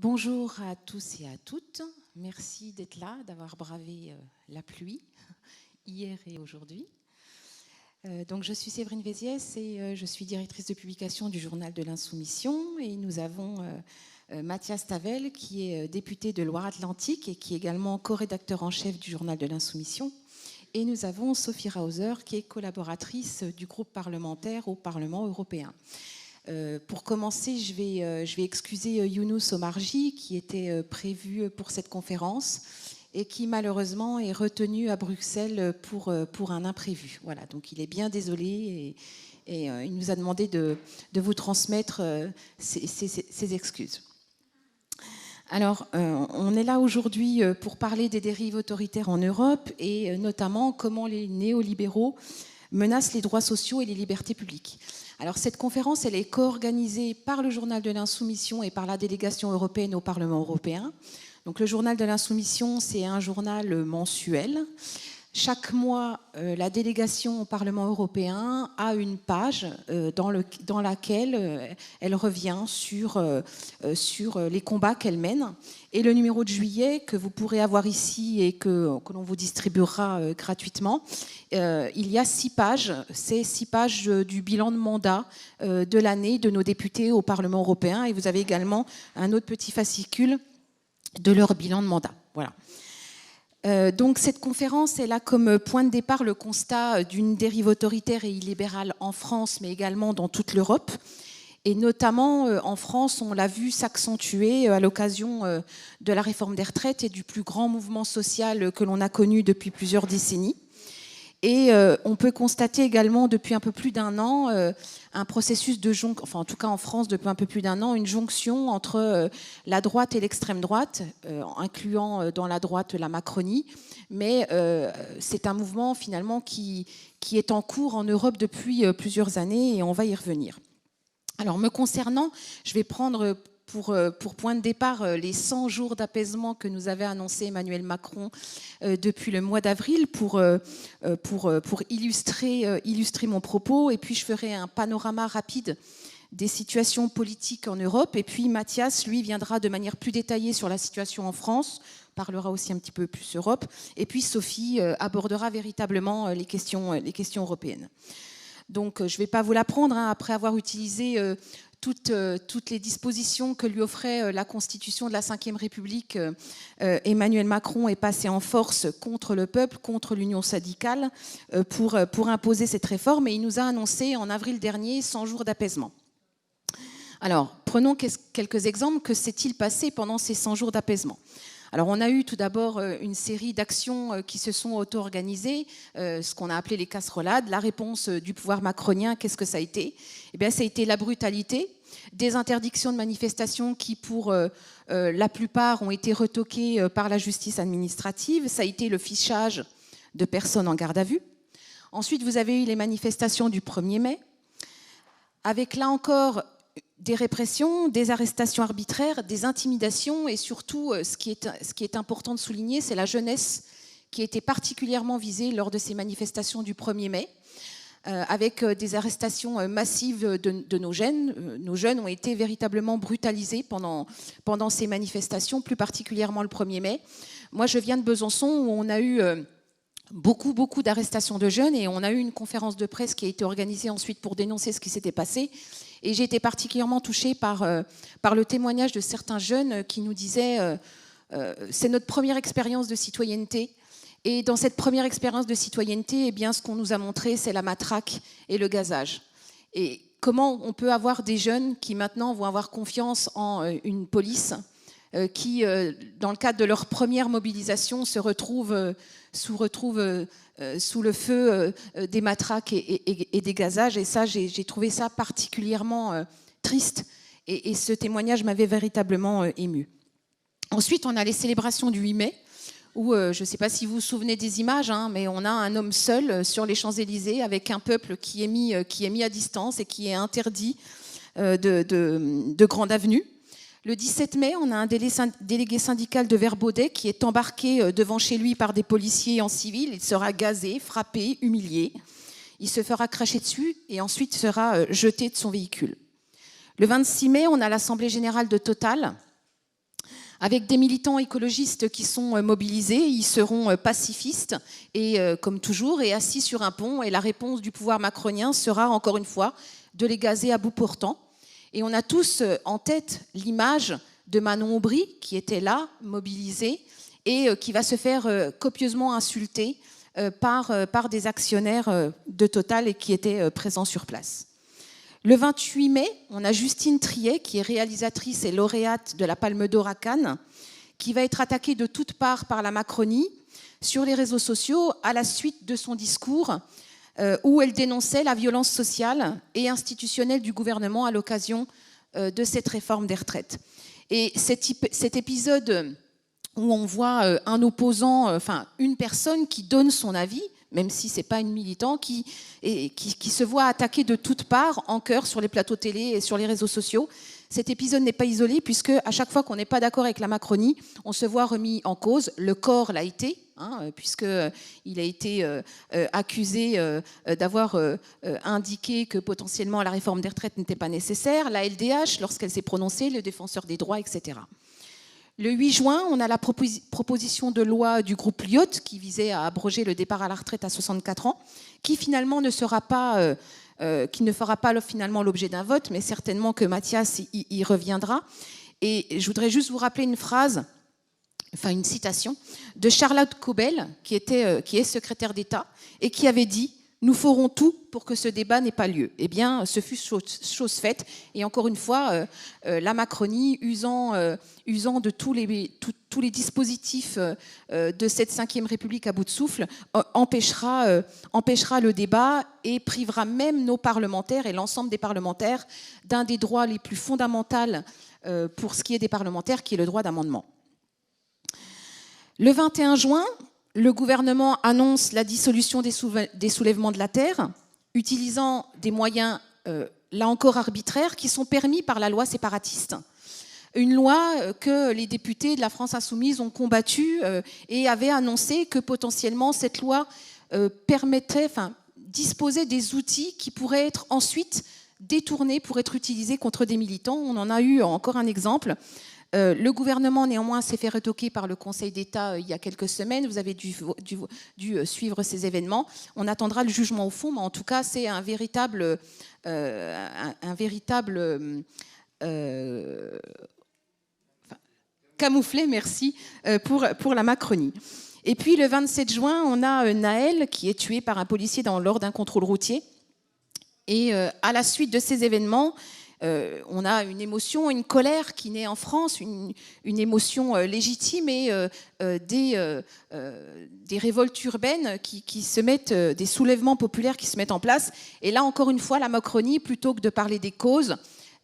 Bonjour à tous et à toutes. Merci d'être là, d'avoir bravé la pluie hier et aujourd'hui. Donc, je suis Séverine Véziès et je suis directrice de publication du Journal de l'Insoumission. Et nous avons Mathias Tavel, qui est député de Loire-Atlantique et qui est également co-rédacteur en chef du Journal de l'Insoumission. Et nous avons Sophie Rauser, qui est collaboratrice du groupe parlementaire au Parlement européen. Pour commencer, je vais excuser Younous Omarji, qui était prévu pour cette conférence et qui malheureusement est retenu à Bruxelles pour un imprévu. Voilà, donc il est bien désolé et il nous a demandé de vous transmettre ses excuses. Alors, on est là aujourd'hui pour parler des dérives autoritaires en Europe et notamment comment les néolibéraux menacent les droits sociaux et les libertés publiques. Alors, cette conférence, elle est co-organisée par le Journal de l'Insoumission et par la délégation européenne au Parlement européen. Donc, le Journal de l'Insoumission, c'est un journal mensuel. Chaque mois, la délégation au Parlement européen a une page dans laquelle elle revient sur les combats qu'elle mène. Et le numéro de juillet, que vous pourrez avoir ici et que l'on vous distribuera gratuitement, il y a 6 pages. C'est 6 pages du bilan de mandat de l'année de nos députés au Parlement européen. Et vous avez également un autre petit fascicule de leur bilan de mandat. Voilà. Donc cette conférence, elle a comme point de départ le constat d'une dérive autoritaire et illibérale en France, mais également dans toute l'Europe. Et notamment en France, on l'a vu s'accentuer à l'occasion de la réforme des retraites et du plus grand mouvement social que l'on a connu depuis plusieurs décennies. Et on peut constater également depuis un peu plus d'un an un processus de jonction, enfin en tout cas en France depuis un peu plus d'un an, une jonction entre la droite et l'extrême droite, incluant dans la droite la Macronie. Mais c'est un mouvement finalement qui est en cours en Europe depuis plusieurs années et on va y revenir. Alors me concernant, je vais prendre pour point de départ les 100 jours d'apaisement que nous avait annoncé Emmanuel Macron depuis le mois d'avril pour illustrer mon propos. Et puis je ferai un panorama rapide des situations politiques en Europe. Et puis Mathias, lui, viendra de manière plus détaillée sur la situation en France, parlera aussi un petit peu plus Europe. Et puis Sophie abordera véritablement les questions européennes. Donc je ne vais pas vous l'apprendre, après avoir utilisé toutes les dispositions que lui offrait la Constitution de la Ve République. Emmanuel Macron est passé en force contre le peuple, contre l'union syndicale, pour imposer cette réforme. Et il nous a annoncé en avril dernier 100 jours d'apaisement. Alors, prenons quelques exemples. Que s'est-il passé pendant ces 100 jours d'apaisement ? Alors, on a eu tout d'abord une série d'actions qui se sont auto-organisées, ce qu'on a appelé les casserolades. La réponse du pouvoir macronien, qu'est-ce que ça a été ? Eh bien, ça a été la brutalité, des interdictions de manifestations qui, pour la plupart, ont été retoquées par la justice administrative. Ça a été le fichage de personnes en garde à vue. Ensuite, vous avez eu les manifestations du 1er mai, avec là encore des répressions, des arrestations arbitraires, des intimidations et surtout, ce qui est important de souligner, c'est la jeunesse qui a été particulièrement visée lors de ces manifestations du 1er mai, avec des arrestations massives de nos jeunes. Nos jeunes ont été véritablement brutalisés pendant ces manifestations, plus particulièrement le 1er mai. Moi, je viens de Besançon où on a eu beaucoup d'arrestations de jeunes et on a eu une conférence de presse qui a été organisée ensuite pour dénoncer ce qui s'était passé. Et j'ai été particulièrement touchée par le témoignage de certains jeunes qui nous disaient c'est notre première expérience de citoyenneté. Et dans cette première expérience de citoyenneté, eh bien, ce qu'on nous a montré, c'est la matraque et le gazage. Et comment on peut avoir des jeunes qui maintenant vont avoir confiance en une police qui, dans le cadre de leur première mobilisation, se retrouvent sous le feu des matraques et des gazages. Et ça, j'ai trouvé ça particulièrement triste. Et ce témoignage m'avait véritablement ému. Ensuite, on a les célébrations du 8 mai, où, je ne sais pas si vous vous souvenez des images, mais on a un homme seul sur les Champs-Élysées avec un peuple qui est mis à distance et qui est interdit de grande avenue. Le 17 mai, on a un délégué syndical de Verbaudet qui est embarqué devant chez lui par des policiers en civil. Il sera gazé, frappé, humilié. Il se fera cracher dessus et ensuite sera jeté de son véhicule. Le 26 mai, on a l'Assemblée générale de Total avec des militants écologistes qui sont mobilisés. Ils seront pacifistes et comme toujours et assis sur un pont, et la réponse du pouvoir macronien sera encore une fois de les gazer à bout portant. Et on a tous en tête l'image de Manon Aubry qui était là, mobilisée, et qui va se faire copieusement insulter par des actionnaires de Total et qui étaient présents sur place. Le 28 mai, on a Justine Triet, qui est réalisatrice et lauréate de la Palme d'Or à Cannes, qui va être attaquée de toutes parts par la Macronie sur les réseaux sociaux à la suite de son discours où elle dénonçait la violence sociale et institutionnelle du gouvernement à l'occasion de cette réforme des retraites. Et cet épisode où on voit un opposant, enfin une personne qui donne son avis, même si ce n'est pas une militante, qui se voit attaquer de toutes parts, en chœur, sur les plateaux télé et sur les réseaux sociaux. Cet épisode n'est pas isolé, puisque à chaque fois qu'on n'est pas d'accord avec la Macronie, on se voit remis en cause. Le corps l'a été, puisqu'il a été accusé d'avoir indiqué que potentiellement la réforme des retraites n'était pas nécessaire. La LDH, lorsqu'elle s'est prononcée, le défenseur des droits, etc. Le 8 juin, on a la proposition de loi du groupe Lyot qui visait à abroger le départ à la retraite à 64 ans, qui finalement ne fera pas finalement l'objet d'un vote, mais certainement que Mathias y reviendra. Et je voudrais juste vous rappeler une phrase, enfin une citation, de Charlotte Cobel, qui est secrétaire d'État, et qui avait dit « Nous ferons tout pour que ce débat n'ait pas lieu ». Eh bien, ce fut chose faite. Et encore une fois, la Macronie, usant de tous les dispositifs de cette 5e République à bout de souffle, empêchera le débat et privera même nos parlementaires et l'ensemble des parlementaires d'un des droits les plus fondamentaux pour ce qui est des parlementaires, qui est le droit d'amendement. Le 21 juin, le gouvernement annonce la dissolution des soulèvements de la terre, utilisant des moyens, là encore arbitraires, qui sont permis par la loi séparatiste. Une loi que les députés de la France Insoumise ont combattue et avaient annoncé que potentiellement cette loi disposait des outils qui pourraient être ensuite détournés pour être utilisés contre des militants. On en a eu encore un exemple. Le gouvernement, néanmoins, s'est fait retoquer par le Conseil d'État il y a quelques semaines. Vous avez dû suivre ces événements. On attendra le jugement au fond, mais en tout cas, c'est un véritable camouflet, merci, pour la Macronie. Et puis, le 27 juin, on a Naël qui est tué par un policier lors d'un contrôle routier. Et à la suite de ces événements, on a une émotion, une colère qui naît en France, une émotion légitime et des révoltes urbaines qui se mettent, des soulèvements populaires qui se mettent en place. Et là, encore une fois, la Macronie, plutôt que de parler des causes,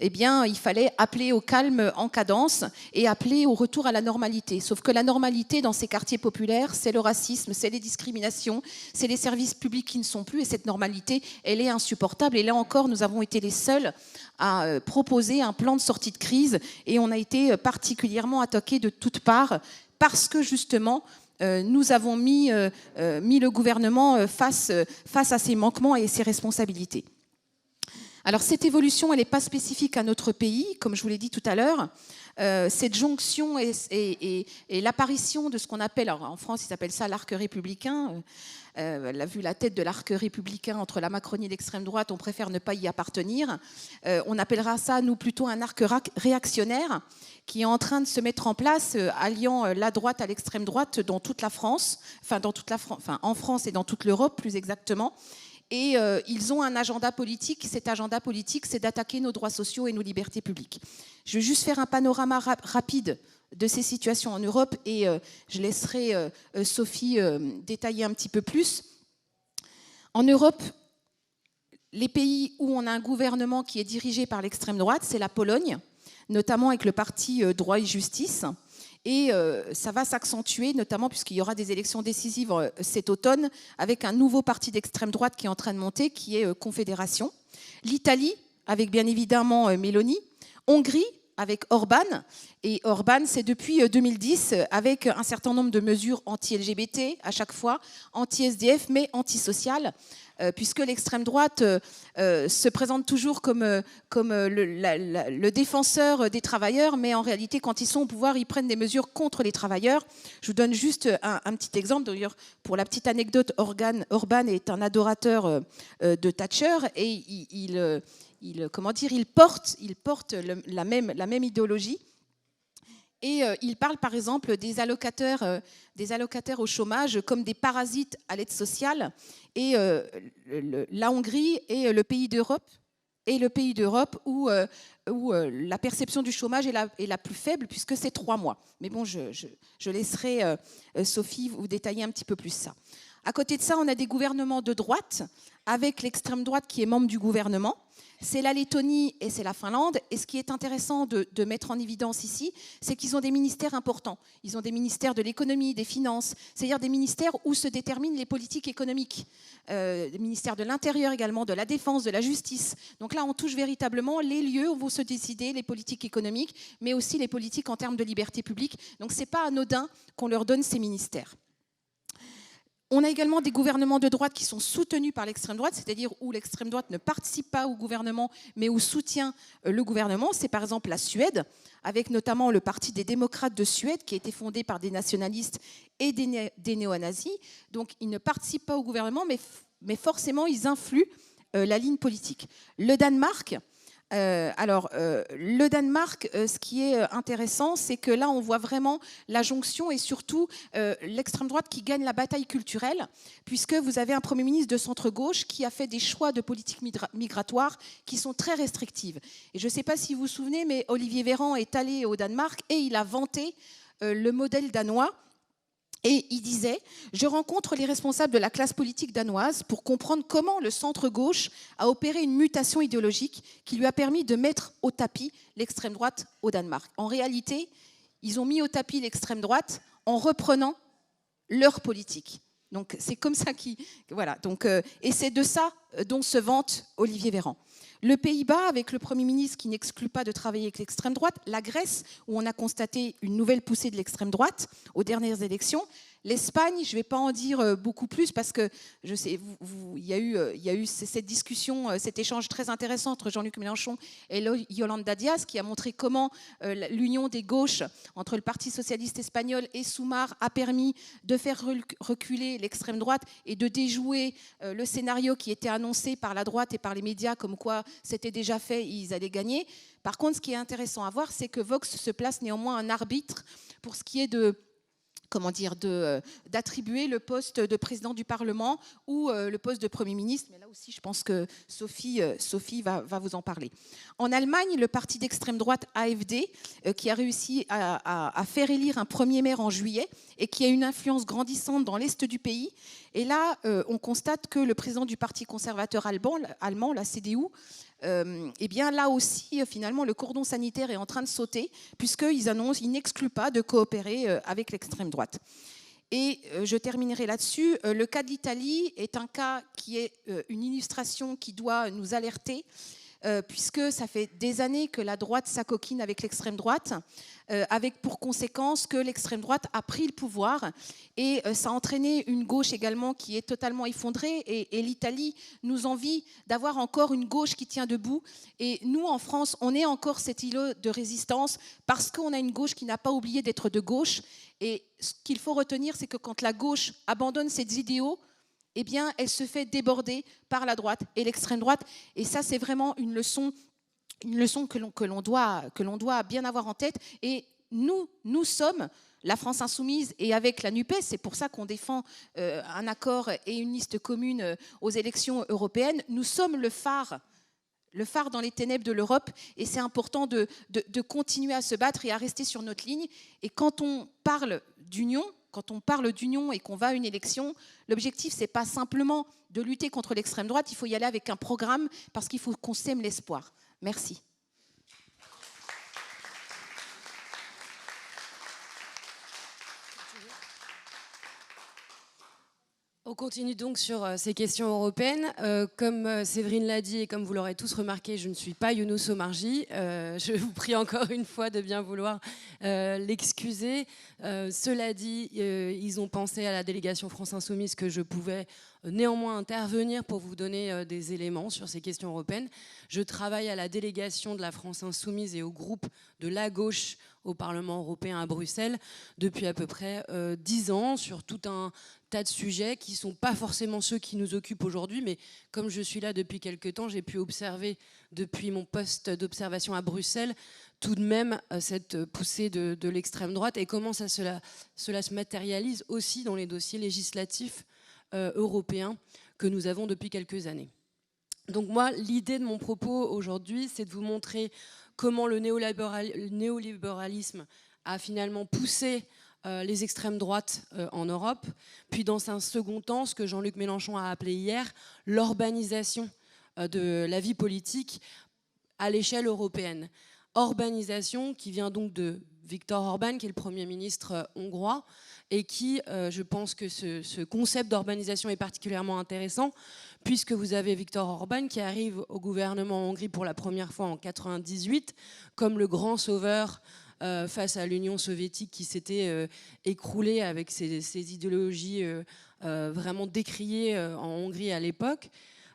eh bien, il fallait appeler au calme en cadence et appeler au retour à la normalité. Sauf que la normalité dans ces quartiers populaires, c'est le racisme, c'est les discriminations, c'est les services publics qui ne sont plus. Et cette normalité, elle est insupportable. Et là encore, nous avons été les seuls à proposer un plan de sortie de crise. Et on a été particulièrement attaqués de toutes parts parce que justement, nous avons mis le gouvernement face à ses manquements et ses responsabilités. Alors cette évolution, elle n'est pas spécifique à notre pays, comme je vous l'ai dit tout à l'heure. Cette jonction et l'apparition de ce qu'on appelle, alors en France, ils appellent ça l'arc républicain. Vu la tête de l'arc républicain entre la Macronie et l'extrême droite, on préfère ne pas y appartenir. On appellera ça, nous, plutôt un arc réactionnaire qui est en train de se mettre en place, alliant la droite à l'extrême droite dans toute la France, en France et dans toute l'Europe, plus exactement. Et ils ont un agenda politique. Cet agenda politique, c'est d'attaquer nos droits sociaux et nos libertés publiques. Je vais juste faire un panorama rapide de ces situations en Europe et je laisserai Sophie détailler un petit peu plus. En Europe, les pays où on a un gouvernement qui est dirigé par l'extrême droite, c'est la Pologne, notamment avec le parti Droit et Justice. Et ça va s'accentuer, notamment puisqu'il y aura des élections décisives cet automne, avec un nouveau parti d'extrême droite qui est en train de monter, qui est Confédération. L'Italie, avec bien évidemment Meloni. Hongrie, avec Orban. Et Orban, c'est depuis 2010, avec un certain nombre de mesures anti-LGBT à chaque fois, anti-SDF, mais anti-sociales, puisque l'extrême droite se présente toujours comme le défenseur des travailleurs, mais en réalité, quand ils sont au pouvoir, ils prennent des mesures contre les travailleurs. Je vous donne juste un petit exemple. D'ailleurs, pour la petite anecdote, Orban est un adorateur de Thatcher et il porte la même idéologie. Et il parle par exemple des allocataires au chômage comme des parasites à l'aide sociale. Et la Hongrie est le pays d'Europe où la perception du chômage est la plus faible, puisque c'est 3 mois. Mais bon, je laisserai Sophie vous détailler un petit peu plus ça. À côté de ça, on a des gouvernements de droite, avec l'extrême droite qui est membre du gouvernement. C'est la Lettonie et c'est la Finlande. Et ce qui est intéressant de mettre en évidence ici, c'est qu'ils ont des ministères importants. Ils ont des ministères de l'économie, des finances, c'est-à-dire des ministères où se déterminent les politiques économiques. Des ministères de l'Intérieur également, de la Défense, de la Justice. Donc là, on touche véritablement les lieux où vont se décider les politiques économiques, mais aussi les politiques en termes de liberté publique. Donc ce n'est pas anodin qu'on leur donne ces ministères. On a également des gouvernements de droite qui sont soutenus par l'extrême droite, c'est-à-dire où l'extrême droite ne participe pas au gouvernement, mais où soutient le gouvernement. C'est par exemple la Suède, avec notamment le Parti des démocrates de Suède, qui a été fondé par des nationalistes et des néo-nazis. Donc ils ne participent pas au gouvernement, mais forcément ils influent la ligne politique. Le Danemark... le Danemark, ce qui est intéressant, c'est que là, on voit vraiment la jonction et surtout l'extrême droite qui gagne la bataille culturelle, puisque vous avez un Premier ministre de centre-gauche qui a fait des choix de politique migratoire qui sont très restrictives. Et je ne sais pas si vous vous souvenez, mais Olivier Véran est allé au Danemark et il a vanté le modèle danois. Et il disait « Je rencontre les responsables de la classe politique danoise pour comprendre comment le centre-gauche a opéré une mutation idéologique qui lui a permis de mettre au tapis l'extrême droite au Danemark. » En réalité, ils ont mis au tapis l'extrême droite en reprenant leur politique. Donc c'est comme ça voilà. Et c'est de ça dont se vante Olivier Véran. Le Pays-Bas, avec le Premier ministre qui n'exclut pas de travailler avec l'extrême droite. La Grèce, où on a constaté une nouvelle poussée de l'extrême droite aux dernières élections. L'Espagne, je ne vais pas en dire beaucoup plus parce que je sais, il y a eu cette discussion, cet échange très intéressant entre Jean-Luc Mélenchon et Yolanda Díaz qui a montré comment l'union des gauches entre le Parti socialiste espagnol et Sumar a permis de faire reculer l'extrême droite et de déjouer le scénario qui était annoncé par la droite et par les médias comme quoi c'était déjà fait, ils allaient gagner. Par contre, ce qui est intéressant à voir, c'est que Vox se place néanmoins un arbitre pour ce qui est d'attribuer le poste de président du Parlement ou le poste de Premier ministre. Mais là aussi, je pense que Sophie va vous en parler. En Allemagne, le parti d'extrême droite AfD, qui a réussi à faire élire un premier maire en juillet et qui a une influence grandissante dans l'est du pays. Et là, on constate que le président du parti conservateur allemand, la CDU, eh bien là aussi, finalement, le cordon sanitaire est en train de sauter puisqu'ils annoncent, ils n'excluent pas de coopérer avec l'extrême droite. Et je terminerai là-dessus. Le cas d'Italie est un cas qui est une illustration qui doit nous alerter puisque ça fait des années que la droite s'acoquine avec l'extrême droite, avec pour conséquence que l'extrême droite a pris le pouvoir et ça a entraîné une gauche également qui est totalement effondrée et l'Italie nous envie d'avoir encore une gauche qui tient debout et nous en France on est encore cet îlot de résistance parce qu'on a une gauche qui n'a pas oublié d'être de gauche et ce qu'il faut retenir c'est que quand la gauche abandonne ses idéaux, eh bien, elle se fait déborder par la droite et l'extrême droite. Et ça, c'est vraiment une leçon que l'on doit bien avoir en tête. Et nous sommes la France insoumise et avec la NUPES, c'est pour ça qu'on défend un accord et une liste commune aux élections européennes. Nous sommes le phare dans les ténèbres de l'Europe et c'est important de continuer à se battre et à rester sur notre ligne. Et quand on parle d'union et qu'on va à une élection, l'objectif, ce n'est pas simplement de lutter contre l'extrême droite, il faut y aller avec un programme parce qu'il faut qu'on sème l'espoir. Merci. On continue donc sur ces questions européennes. Comme Séverine l'a dit et comme vous l'aurez tous remarqué, je ne suis pas Younous Omarjee. Je vous prie encore une fois de bien vouloir l'excuser. Cela dit, ils ont pensé à la délégation France Insoumise que je pouvais néanmoins intervenir pour vous donner des éléments sur ces questions européennes. Je travaille à la délégation de la France Insoumise et au groupe de la gauche au Parlement européen à Bruxelles depuis à peu près 10 ans sur tout un tas de sujets qui ne sont pas forcément ceux qui nous occupent aujourd'hui, mais comme je suis là depuis quelques temps, j'ai pu observer depuis mon poste d'observation à Bruxelles tout de même cette poussée de l'extrême droite et comment cela se matérialise aussi dans les dossiers législatifs européens que nous avons depuis quelques années. Donc moi, l'idée de mon propos aujourd'hui, c'est de vous montrer comment le néolibéralisme a finalement poussé les extrêmes droites en Europe, puis dans un second temps, ce que Jean-Luc Mélenchon a appelé hier l'urbanisation de la vie politique à l'échelle européenne. Urbanisation qui vient donc de Viktor Orban, qui est le Premier ministre hongrois, et qui, je pense que ce concept d'urbanisation est particulièrement intéressant, puisque vous avez Viktor Orban qui arrive au gouvernement en Hongrie pour la première fois en 1998, comme le grand sauveur face à l'Union soviétique qui s'était écroulée avec ses idéologies vraiment décriées en Hongrie à l'époque.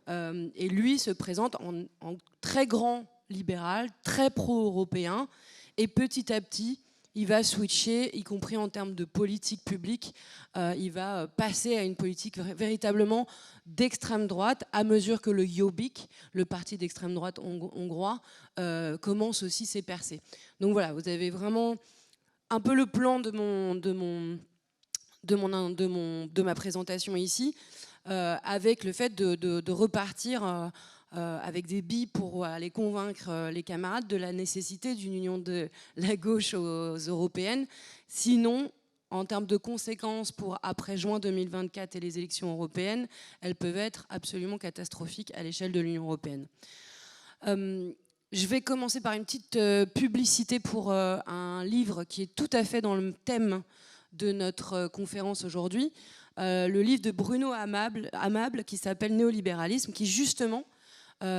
Et lui se présente en très grand libéral, très pro-européen, et petit à petit, il va switcher, y compris en termes de politique publique. Il va passer à une politique véritablement d'extrême droite à mesure que le Jobbik, le parti d'extrême droite hongrois, commence aussi ses percées. Donc voilà, vous avez vraiment un peu le plan de ma présentation ici, avec le fait de repartir avec des billes pour aller convaincre les camarades de la nécessité d'une union de la gauche aux européennes. Sinon, en termes de conséquences pour après juin 2024 et les élections européennes, elles peuvent être absolument catastrophiques à l'échelle de l'Union européenne. Je vais commencer par une petite publicité pour un livre qui est tout à fait dans le thème de notre conférence aujourd'hui. Le livre de Bruno Amable qui s'appelle Néolibéralisme, qui justement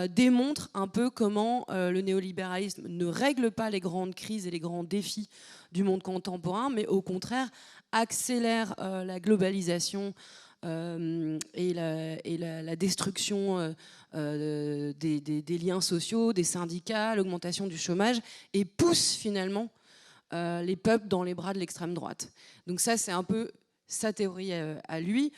démontre un peu comment le néolibéralisme ne règle pas les grandes crises et les grands défis du monde contemporain, mais au contraire accélère la globalisation et la destruction des liens sociaux, des syndicats, l'augmentation du chômage, et pousse finalement les peuples dans les bras de l'extrême droite. Donc ça, c'est un peu sa théorie à lui.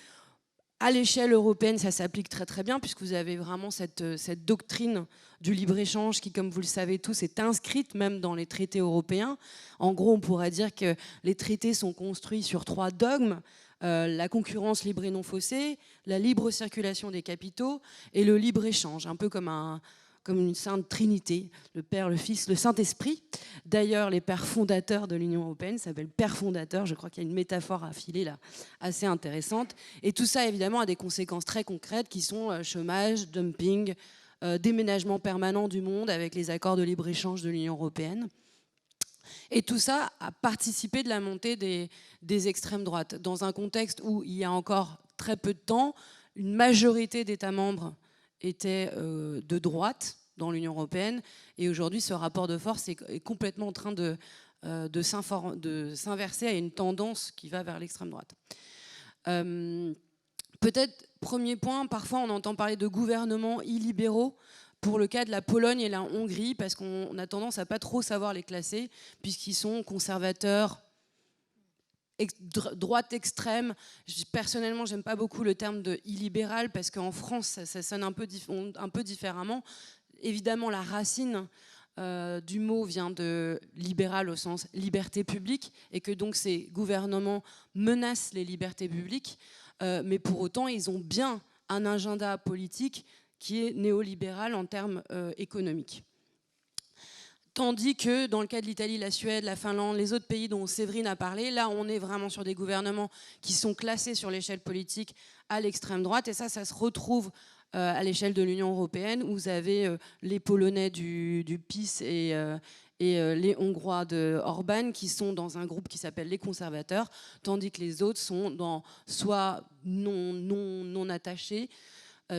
À l'échelle européenne, ça s'applique très très bien puisque vous avez vraiment cette doctrine du libre-échange qui, comme vous le savez tous, est inscrite même dans les traités européens. En gros, on pourrait dire que les traités sont construits sur 3 dogmes. La concurrence libre et non faussée, la libre circulation des capitaux et le libre-échange, un peu comme une sainte trinité, le Père, le Fils, le Saint-Esprit. D'ailleurs, les pères fondateurs de l'Union européenne s'appellent pères fondateurs. Je crois qu'il y a une métaphore à filer là, assez intéressante. Et tout ça, évidemment, a des conséquences très concrètes qui sont chômage, dumping, déménagement permanent du monde avec les accords de libre-échange de l'Union européenne. Et tout ça a participé de la montée des extrêmes droites, dans un contexte où, il y a encore très peu de temps, une majorité d'États membres était de droite dans l'Union européenne, et aujourd'hui ce rapport de force est complètement en train de s'inverser à une tendance qui va vers l'extrême droite. Peut-être, premier point, parfois on entend parler de gouvernements illibéraux pour le cas de la Pologne et la Hongrie, parce qu'on a tendance à pas trop savoir les classer, puisqu'ils sont conservateurs, droite extrême. Personnellement, j'aime pas beaucoup le terme de illibéral parce qu'en France, ça sonne un peu différemment. Évidemment, la racine du mot vient de libéral au sens liberté publique et que donc ces gouvernements menacent les libertés publiques, mais pour autant, ils ont bien un agenda politique qui est néolibéral en termes économiques. Tandis que dans le cas de l'Italie, la Suède, la Finlande, les autres pays dont Séverine a parlé, là on est vraiment sur des gouvernements qui sont classés sur l'échelle politique à l'extrême droite, et ça se retrouve à l'échelle de l'Union européenne où vous avez les Polonais du PiS et et les Hongrois de Orban qui sont dans un groupe qui s'appelle les conservateurs, tandis que les autres sont dans soit non attachés,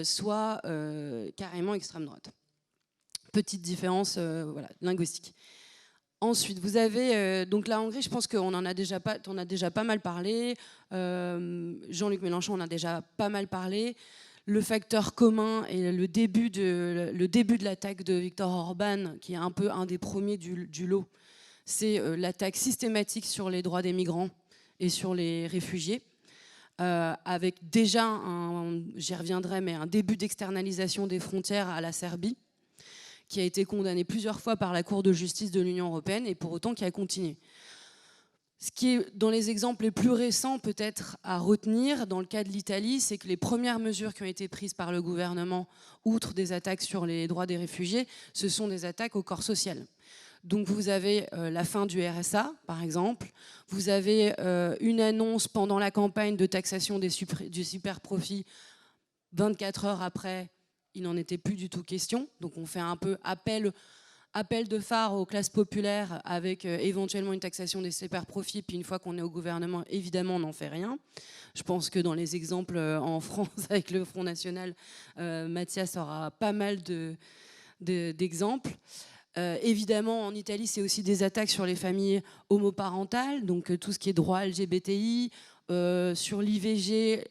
soit carrément extrême droite. Petite différence voilà, linguistique. Ensuite, vous avez donc la Hongrie, je pense qu'on en a déjà pas mal parlé. Jean-Luc Mélenchon en a déjà pas mal parlé. Le facteur commun et le début de l'attaque de Viktor Orban, qui est un peu un des premiers du lot, c'est l'attaque systématique sur les droits des migrants et sur les réfugiés, avec déjà, j'y reviendrai, mais un début d'externalisation des frontières à la Serbie, qui a été condamné plusieurs fois par la Cour de justice de l'Union européenne et pour autant qui a continué. Ce qui est dans les exemples les plus récents peut-être à retenir, dans le cas de l'Italie, c'est que les premières mesures qui ont été prises par le gouvernement, outre des attaques sur les droits des réfugiés, ce sont des attaques au corps social. Donc vous avez la fin du RSA, par exemple. Vous avez une annonce pendant la campagne de taxation du super-profit 24 heures après. Il n'en était plus du tout question. Donc on fait un peu appel de phare aux classes populaires avec éventuellement une taxation des super-profits. Puis une fois qu'on est au gouvernement, évidemment, on n'en fait rien. Je pense que dans les exemples en France avec le Front National, Mathias aura pas mal d'exemples. Évidemment, en Italie, c'est aussi des attaques sur les familles homoparentales, donc tout ce qui est droit LGBTI, sur l'IVG.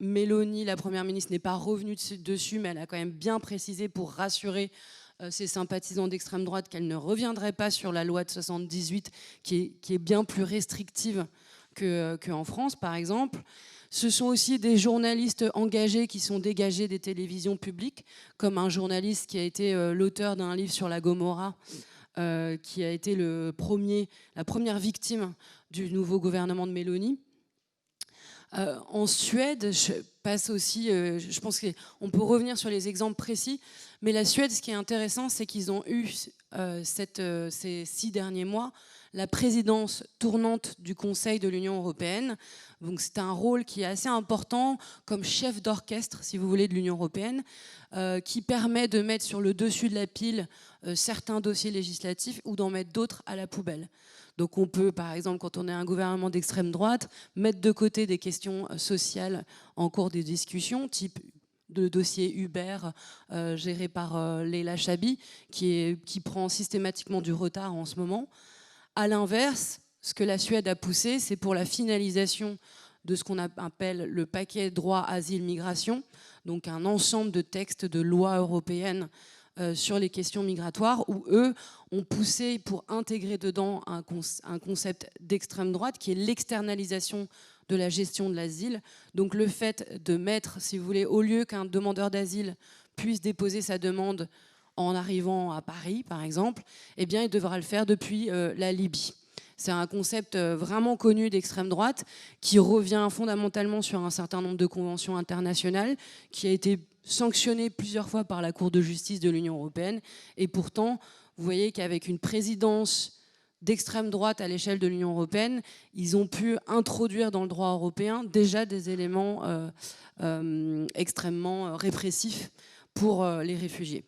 Mélanie, la Première ministre, n'est pas revenue dessus, mais elle a quand même bien précisé pour rassurer ses sympathisants d'extrême droite qu'elle ne reviendrait pas sur la loi de 78, qui est bien plus restrictive qu'en France, par exemple. Ce sont aussi des journalistes engagés qui sont dégagés des télévisions publiques, comme un journaliste qui a été l'auteur d'un livre sur la Gomorrha, qui a été la première victime du nouveau gouvernement de Mélanie. En Suède, je passe aussi, je pense qu'on peut revenir sur les exemples précis, mais la Suède, ce qui est intéressant, c'est qu'ils ont eu ces 6 derniers mois la présidence tournante du Conseil de l'Union européenne. Donc c'est un rôle qui est assez important comme chef d'orchestre, si vous voulez, de l'Union européenne, qui permet de mettre sur le dessus de la pile certains dossiers législatifs ou d'en mettre d'autres à la poubelle. Donc on peut, par exemple, quand on est un gouvernement d'extrême droite, mettre de côté des questions sociales en cours des discussions, type de dossier Uber géré par Leila Chabi, qui prend systématiquement du retard en ce moment. À l'inverse, ce que la Suède a poussé, c'est pour la finalisation de ce qu'on appelle le paquet droit, asile, migration, donc un ensemble de textes de lois européennes sur les questions migratoires, où eux ont poussé pour intégrer dedans un concept d'extrême droite qui est l'externalisation de la gestion de l'asile. Donc le fait de mettre, si vous voulez, au lieu qu'un demandeur d'asile puisse déposer sa demande en arrivant à Paris, par exemple, eh bien, il devra le faire depuis la Libye. C'est un concept vraiment connu d'extrême droite qui revient fondamentalement sur un certain nombre de conventions internationales, qui a été sanctionné plusieurs fois par la Cour de justice de l'Union européenne. Et pourtant, vous voyez qu'avec une présidence d'extrême droite à l'échelle de l'Union européenne, ils ont pu introduire dans le droit européen déjà des éléments extrêmement répressifs pour les réfugiés.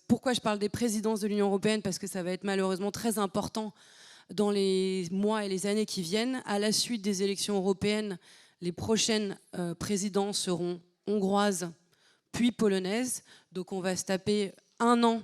Pourquoi je parle des présidences de l'Union européenne? Parce que ça va être malheureusement très important dans les mois et les années qui viennent. À la suite des élections européennes, les prochaines présidences seront hongroises puis polonaises. Donc on va se taper 1 an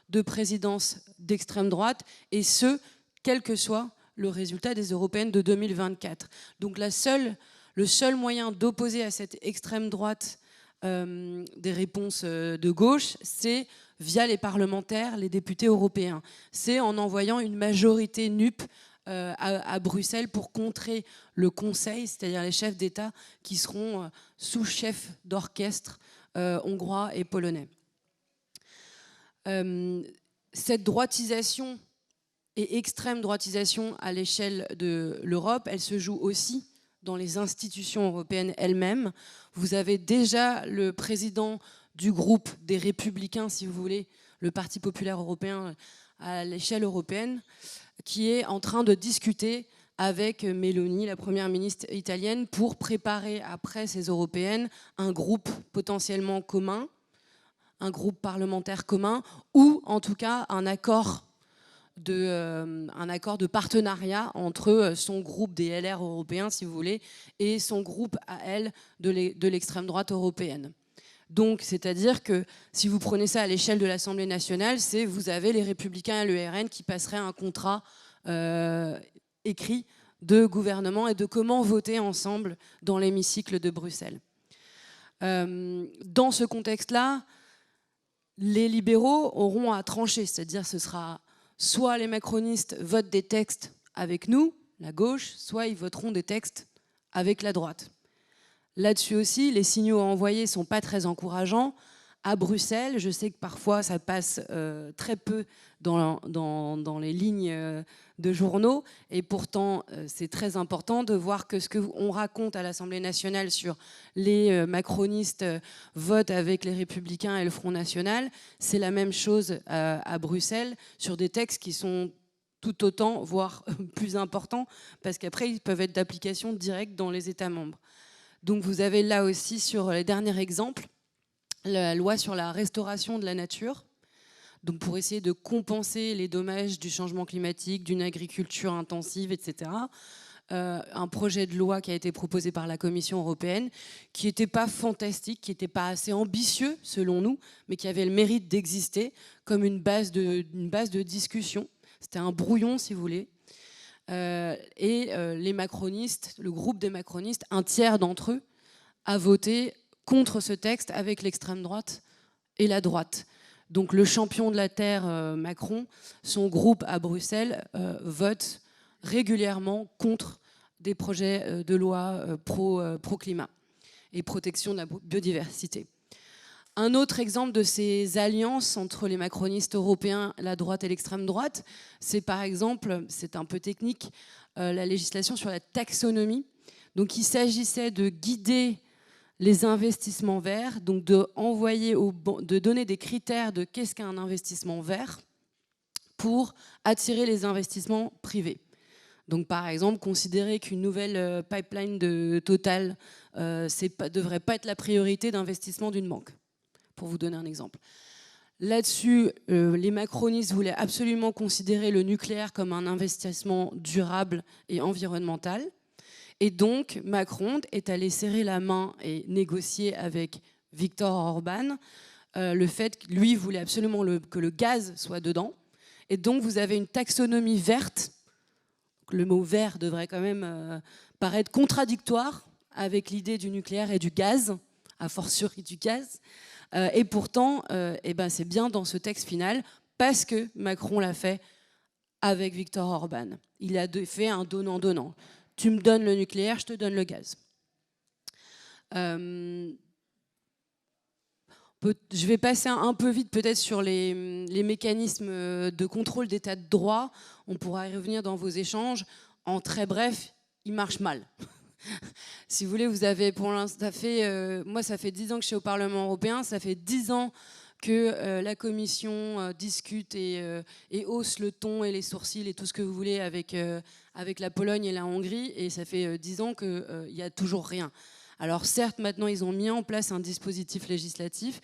de présidence d'extrême droite, et ce, quel que soit le résultat des européennes de 2024. Donc le seul moyen d'opposer à cette extrême droite des réponses de gauche, c'est via les parlementaires, les députés européens. C'est en envoyant une majorité NUP à Bruxelles pour contrer le Conseil, c'est-à-dire les chefs d'État qui seront sous-chefs d'orchestre hongrois et polonais. Cette droitisation et extrême droitisation à l'échelle de l'Europe, elle se joue aussi dans les institutions européennes elles-mêmes. Vous avez déjà le président du groupe des Républicains, si vous voulez, le Parti populaire européen à l'échelle européenne, qui est en train de discuter avec Meloni, la première ministre italienne, pour préparer, après ces européennes, un groupe potentiellement commun, un groupe parlementaire commun ou en tout cas un accord de partenariat entre son groupe des LR européens, si vous voulez, et son groupe à elle de l'extrême droite européenne. Donc, c'est-à-dire que si vous prenez ça à l'échelle de l'Assemblée nationale, vous avez les Républicains et le RN qui passeraient un contrat écrit de gouvernement et de comment voter ensemble dans l'hémicycle de Bruxelles. Dans ce contexte-là, les libéraux auront à trancher, c'est-à-dire ce sera soit les macronistes votent des textes avec nous, la gauche, soit ils voteront des textes avec la droite. Là-dessus aussi, les signaux à envoyer ne sont pas très encourageants. À Bruxelles, je sais que parfois ça passe très peu dans les lignes de journaux, et pourtant c'est très important de voir que ce qu'on raconte à l'Assemblée nationale sur les macronistes votent avec les Républicains et le Front National, c'est la même chose à Bruxelles sur des textes qui sont tout autant, voire plus importants, parce qu'après ils peuvent être d'application directe dans les États membres. Donc vous avez là aussi, sur les derniers exemples, la loi sur la restauration de la nature, donc pour essayer de compenser les dommages du changement climatique, d'une agriculture intensive, etc. Un projet de loi qui a été proposé par la Commission européenne, qui n'était pas fantastique, qui n'était pas assez ambitieux selon nous, mais qui avait le mérite d'exister comme une base de discussion. C'était un brouillon, si vous voulez. Les macronistes, le groupe des macronistes, un tiers d'entre eux, a voté contre ce texte avec l'extrême droite et la droite. Donc le champion de la Terre, Macron, son groupe à Bruxelles vote régulièrement contre des projets de loi pro-climat et protection de la biodiversité. Un autre exemple de ces alliances entre les macronistes européens, la droite et l'extrême droite, c'est par exemple, c'est un peu technique, la législation sur la taxonomie. Donc il s'agissait de guider les investissements verts, donc de donner des critères de qu'est-ce qu'un investissement vert pour attirer les investissements privés. Donc par exemple, considérer qu'une nouvelle pipeline de Total ne devrait pas être la priorité d'investissement d'une banque, pour vous donner un exemple. Là-dessus, les macronistes voulaient absolument considérer le nucléaire comme un investissement durable et environnemental. Et donc, Macron est allé serrer la main et négocier avec Viktor Orban le fait que lui voulait absolument que le gaz soit dedans. Et donc, vous avez une taxonomie verte. Le mot vert devrait quand même paraître contradictoire avec l'idée du nucléaire et du gaz, a fortiori du gaz. Et pourtant, c'est bien dans ce texte final, parce que Macron l'a fait avec Viktor Orban. Il a fait un donnant-donnant. Tu me donnes le nucléaire, je te donne le gaz. Je vais passer un peu vite peut-être sur les mécanismes de contrôle d'état de droit. On pourra y revenir dans vos échanges. En très bref, ils marchent mal. Si vous voulez, vous avez pour l'instant, moi ça fait 10 ans que je suis au Parlement européen, ça fait 10 ans que la Commission discute et hausse le ton et les sourcils et tout ce que vous voulez avec la Pologne et la Hongrie, et ça fait 10 ans qu'il n'y a toujours rien. Alors certes, maintenant ils ont mis en place un dispositif législatif,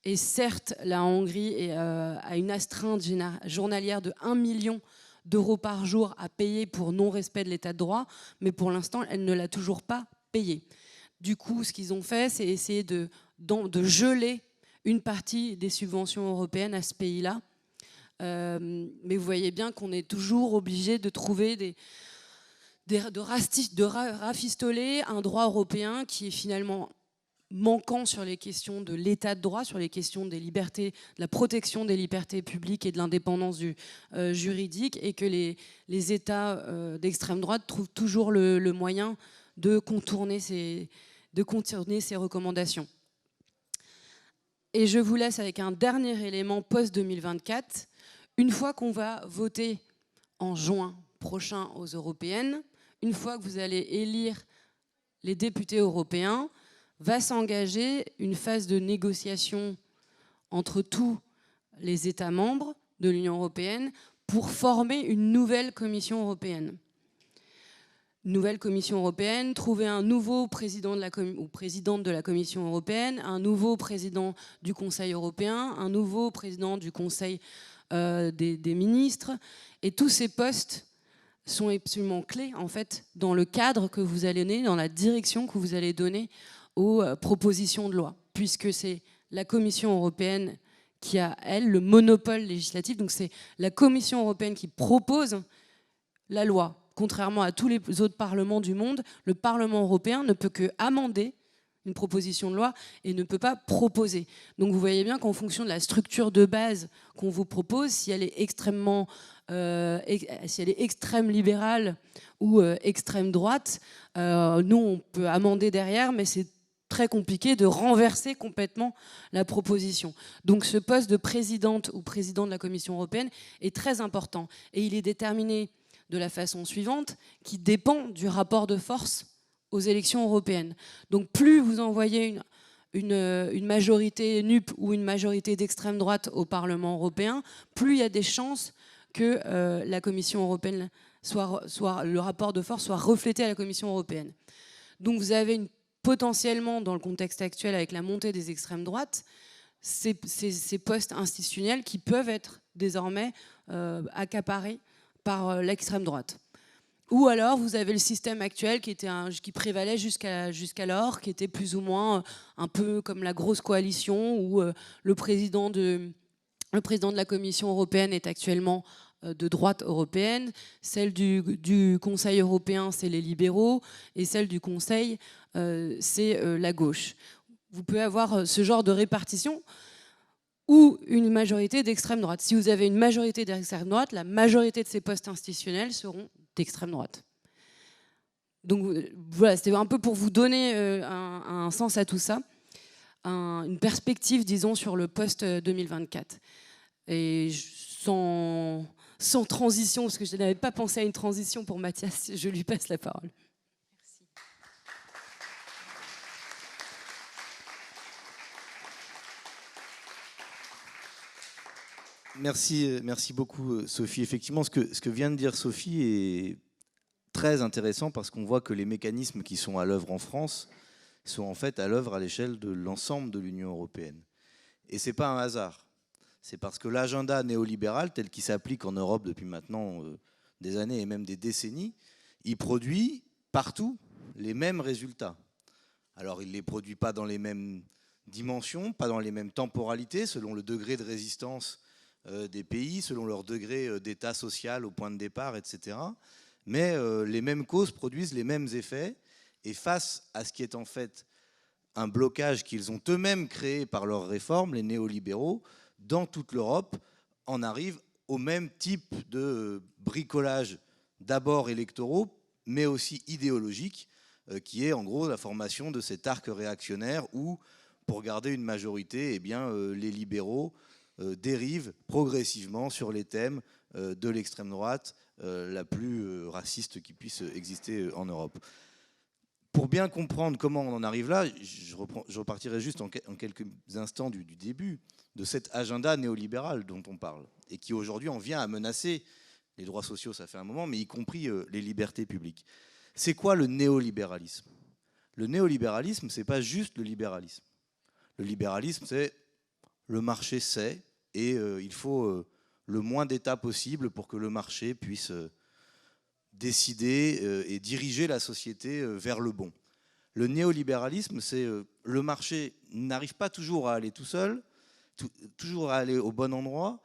et certes la Hongrie a une astreinte journalière de 1 million d'euros par jour à payer pour non-respect de l'état de droit, mais pour l'instant elle ne l'a toujours pas payé. Du coup, ce qu'ils ont fait, c'est essayer de geler une partie des subventions européennes à ce pays-là. Mais vous voyez bien qu'on est toujours obligé de trouver de rafistoler un droit européen qui est finalement manquant sur les questions de l'état de droit, sur les questions des libertés, de la protection des libertés publiques et de l'indépendance juridique, et que les États d'extrême droite trouvent toujours le moyen de contourner ces recommandations. Et je vous laisse avec un dernier élément post-2024. Une fois qu'on va voter en juin prochain aux européennes, une fois que vous allez élire les députés européens, va s'engager une phase de négociation entre tous les États membres de l'Union européenne pour former une nouvelle Commission européenne. nouvelle Commission européenne, trouver un nouveau président ou présidente de la Commission européenne, un nouveau président du Conseil européen, un nouveau président du Conseil des ministres. Et tous ces postes sont absolument clés, en fait, dans le cadre que vous allez donner, dans la direction que vous allez donner aux propositions de loi, puisque c'est la Commission européenne qui a, elle, le monopole législatif. Donc c'est la Commission européenne qui propose la loi. Contrairement à tous les autres parlements du monde, le Parlement européen ne peut que amender une proposition de loi et ne peut pas proposer. Donc vous voyez bien qu'en fonction de la structure de base qu'on vous propose, si elle est extrêmement, si elle est extrême libérale ou extrême droite, nous on peut amender derrière, mais c'est très compliqué de renverser complètement la proposition. Donc ce poste de présidente ou président de la Commission européenne est très important et il est déterminé de la façon suivante, qui dépend du rapport de force aux élections européennes. Donc plus vous envoyez une majorité NUP ou une majorité d'extrême droite au Parlement européen, plus il y a des chances que la Commission européenne le rapport de force soit reflété à la Commission européenne. Donc vous avez potentiellement, dans le contexte actuel, avec la montée des extrêmes droites, ces postes institutionnels qui peuvent être désormais accaparés par l'extrême droite. Ou alors vous avez le système actuel qui prévalait jusqu'alors, qui était plus ou moins un peu comme la grosse coalition, où le président de la Commission européenne est actuellement de droite européenne, celle du Conseil européen, c'est les libéraux, et celle du Conseil, c'est la gauche. Vous pouvez avoir ce genre de répartition ou une majorité d'extrême droite. Si vous avez une majorité d'extrême droite, la majorité de ces postes institutionnels seront d'extrême droite. Donc voilà, c'était un peu pour vous donner un sens à tout ça, une perspective, disons, sur le post-2024. Et sans transition, parce que je n'avais pas pensé à une transition pour Mathias, je lui passe la parole. Merci beaucoup Sophie. Effectivement, ce que vient de dire Sophie est très intéressant parce qu'on voit que les mécanismes qui sont à l'œuvre en France sont en fait à l'œuvre à l'échelle de l'ensemble de l'Union européenne. Et ce n'est pas un hasard. C'est parce que l'agenda néolibéral tel qu'il s'applique en Europe depuis maintenant des années et même des décennies, il produit partout les mêmes résultats. Alors il ne les produit pas dans les mêmes dimensions, pas dans les mêmes temporalités, selon le degré de résistance des pays, selon leur degré d'état social au point de départ, etc. Mais les mêmes causes produisent les mêmes effets. Et face à ce qui est en fait un blocage qu'ils ont eux-mêmes créé par leurs réformes, les néolibéraux, dans toute l'Europe, en arrivent au même type de bricolage, d'abord électoraux, mais aussi idéologiques, qui est en gros la formation de cet arc réactionnaire où, pour garder une majorité, eh bien, les libéraux dérivent progressivement sur les thèmes de l'extrême droite la plus raciste qui puisse exister en Europe. Pour bien comprendre comment on en arrive là, je repartirai juste en quelques instants du début de cet agenda néolibéral dont on parle et qui aujourd'hui en vient à menacer les droits sociaux, ça fait un moment, mais y compris les libertés publiques. C'est quoi le néolibéralisme ? Le néolibéralisme, c'est pas juste le libéralisme. Le libéralisme, c'est le marché sait et il faut le moins d'États possible pour que le marché puisse décider et diriger la société vers le bon. Le néolibéralisme, c'est le marché n'arrive pas toujours à aller tout seul, toujours à aller au bon endroit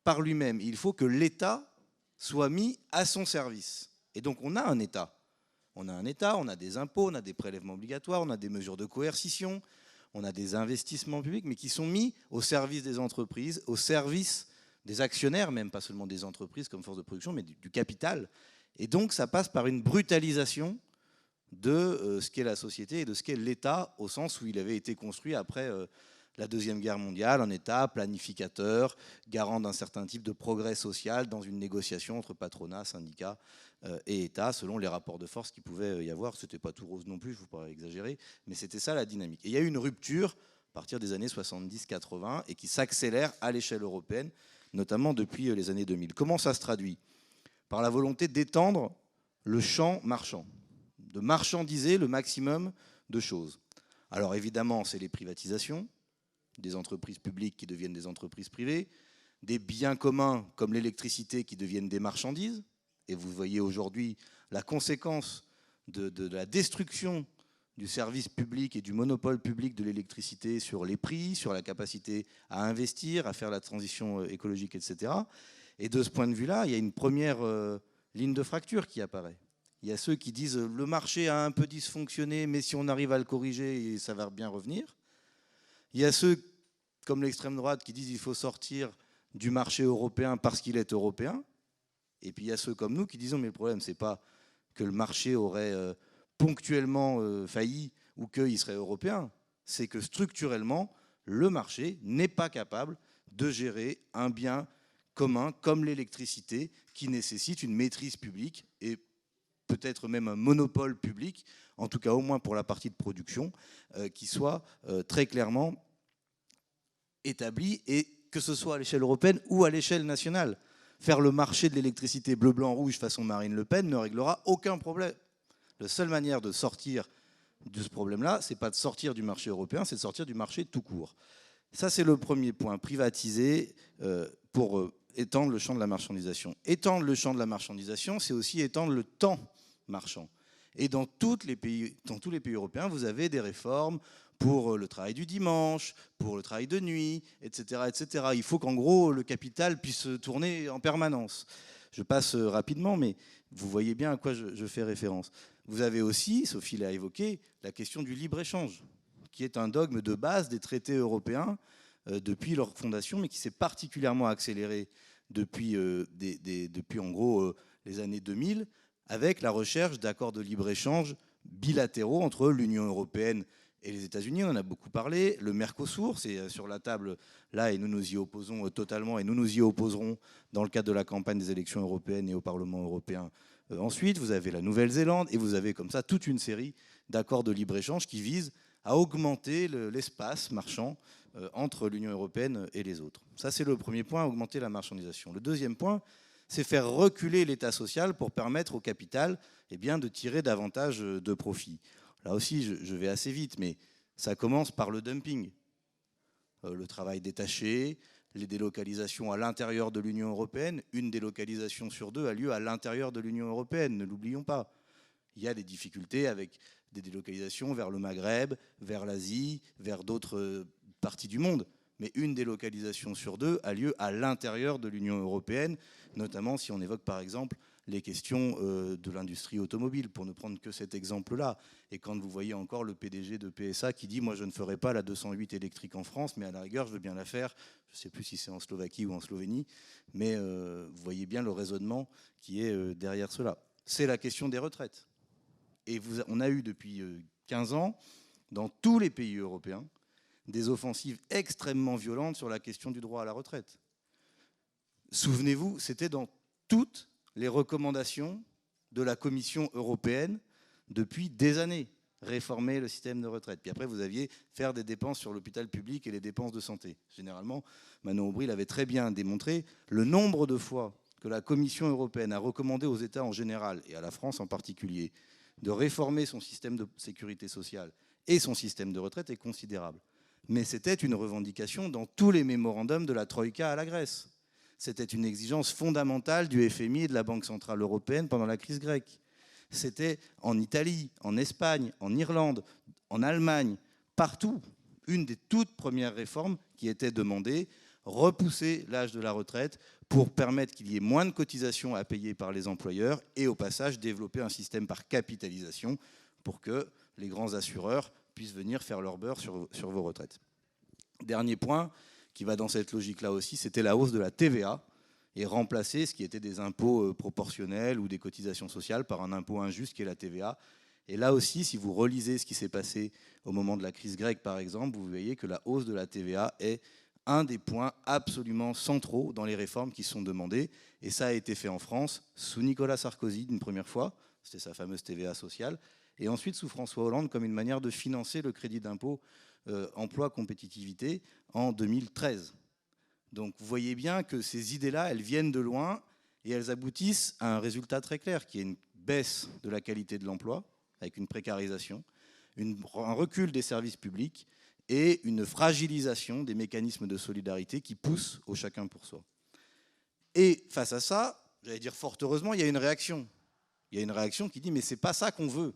par lui-même. Il faut que l'État soit mis à son service. Et donc on a un État. On a un État, on a des impôts, on a des prélèvements obligatoires, on a des mesures de coercition, on a des investissements publics, mais qui sont mis au service des entreprises, au service des actionnaires, même pas seulement des entreprises comme force de production, mais du capital. Et donc ça passe par une brutalisation de ce qu'est la société et de ce qu'est l'État, au sens où il avait été construit après la Deuxième Guerre mondiale, un État planificateur, garant d'un certain type de progrès social dans une négociation entre patronat, syndicats et État, selon les rapports de force qu'il pouvait y avoir. Ce n'était pas tout rose non plus, il ne faut pas exagérer, mais c'était ça la dynamique. Et il y a eu une rupture à partir des années 70-80 et qui s'accélère à l'échelle européenne, notamment depuis les années 2000. Comment ça se traduit ? Par la volonté d'étendre le champ marchand, de marchandiser le maximum de choses. Alors évidemment, c'est les privatisations, des entreprises publiques qui deviennent des entreprises privées, des biens communs comme l'électricité qui deviennent des marchandises. Et vous voyez aujourd'hui la conséquence de la destruction du service public et du monopole public de l'électricité sur les prix, sur la capacité à investir, à faire la transition écologique, etc. Et de ce point de vue-là, il y a une première ligne de fracture qui apparaît. Il y a ceux qui disent le marché a un peu dysfonctionné, mais si on arrive à le corriger, ça va bien revenir. Il y a ceux, comme l'extrême droite, qui disent qu'il faut sortir du marché européen parce qu'il est européen. Et puis il y a ceux comme nous qui disent mais le problème, c'est pas que le marché aurait ponctuellement failli ou qu'il serait européen, c'est que structurellement, le marché n'est pas capable de gérer un bien commun comme l'électricité qui nécessite une maîtrise publique et peut-être même un monopole public, en tout cas au moins pour la partie de production, qui soit très clairement établi, et que ce soit à l'échelle européenne ou à l'échelle nationale. Faire le marché de l'électricité bleu, blanc, rouge façon Marine Le Pen ne réglera aucun problème. La seule manière de sortir de ce problème-là, ce n'est pas de sortir du marché européen, c'est de sortir du marché tout court. Ça, c'est le premier point, privatiser pour étendre le champ de la marchandisation. Étendre le champ de la marchandisation, c'est aussi étendre le temps marchand. Et dans tous les pays européens, vous avez des réformes pour le travail du dimanche, pour le travail de nuit, etc., etc. Il faut qu'en gros, le capital puisse tourner en permanence. Je passe rapidement, mais vous voyez bien à quoi je fais référence. Vous avez aussi, Sophie l'a évoqué, la question du libre-échange, qui est un dogme de base des traités européens depuis leur fondation, mais qui s'est particulièrement accéléré depuis en gros les années 2000, avec la recherche d'accords de libre-échange bilatéraux entre l'Union européenne et les États-Unis. On en a beaucoup parlé. Le Mercosur, c'est sur la table là, et nous nous y opposons totalement, et nous nous y opposerons dans le cadre de la campagne des élections européennes et au Parlement européen. Ensuite, vous avez la Nouvelle-Zélande, et vous avez comme ça toute une série d'accords de libre-échange qui visent à augmenter l'espace marchand entre l'Union européenne et les autres. Ça, c'est le premier point, augmenter la marchandisation. Le deuxième point, c'est faire reculer l'État social pour permettre au capital de tirer davantage de profit. Là aussi, je vais assez vite, mais ça commence par le dumping. Le travail détaché, les délocalisations à l'intérieur de l'Union européenne. Une délocalisation sur deux a lieu à l'intérieur de l'Union européenne, ne l'oublions pas. Il y a des difficultés avec des délocalisations vers le Maghreb, vers l'Asie, vers d'autres parties du monde. Mais une délocalisation sur deux a lieu à l'intérieur de l'Union européenne, notamment si on évoque par exemple les questions de l'industrie automobile, pour ne prendre que cet exemple-là. Et quand vous voyez encore le PDG de PSA qui dit « moi je ne ferai pas la 208 électrique en France, mais à la rigueur je veux bien la faire », je ne sais plus si c'est en Slovaquie ou en Slovénie, mais vous voyez bien le raisonnement qui est derrière cela. C'est la question des retraites. Et on a eu depuis 15 ans, dans tous les pays européens, des offensives extrêmement violentes sur la question du droit à la retraite. Souvenez-vous, c'était dans toutes les recommandations de la Commission européenne depuis des années, réformer le système de retraite. Puis après, vous aviez faire des dépenses sur l'hôpital public et les dépenses de santé. Généralement, Manon Aubry l'avait très bien démontré, le nombre de fois que la Commission européenne a recommandé aux États en général, et à la France en particulier, de réformer son système de sécurité sociale et son système de retraite est considérable. Mais c'était une revendication dans tous les mémorandums de la Troïka à la Grèce. C'était une exigence fondamentale du FMI et de la Banque centrale européenne pendant la crise grecque. C'était en Italie, en Espagne, en Irlande, en Allemagne, partout. Une des toutes premières réformes qui était demandée, repousser l'âge de la retraite pour permettre qu'il y ait moins de cotisations à payer par les employeurs et au passage développer un système par capitalisation pour que les grands assureurs puissent venir faire leur beurre sur vos retraites. Dernier point qui va dans cette logique-là aussi, c'était la hausse de la TVA et remplacer ce qui était des impôts proportionnels ou des cotisations sociales par un impôt injuste qui est la TVA. Et là aussi, si vous relisez ce qui s'est passé au moment de la crise grecque, par exemple, vous voyez que la hausse de la TVA est un des points absolument centraux dans les réformes qui sont demandées. Et ça a été fait en France sous Nicolas Sarkozy une première fois, c'était sa fameuse TVA sociale, et ensuite sous François Hollande comme une manière de financer le crédit d'impôt emploi compétitivité en 2013. Donc vous voyez bien que ces idées-là, elles viennent de loin et elles aboutissent à un résultat très clair, qui est une baisse de la qualité de l'emploi, avec une précarisation, un recul des services publics et une fragilisation des mécanismes de solidarité qui poussent au chacun pour soi. Et face à ça, j'allais dire fort heureusement, il y a une réaction. Il y a une réaction qui dit mais c'est pas ça qu'on veut.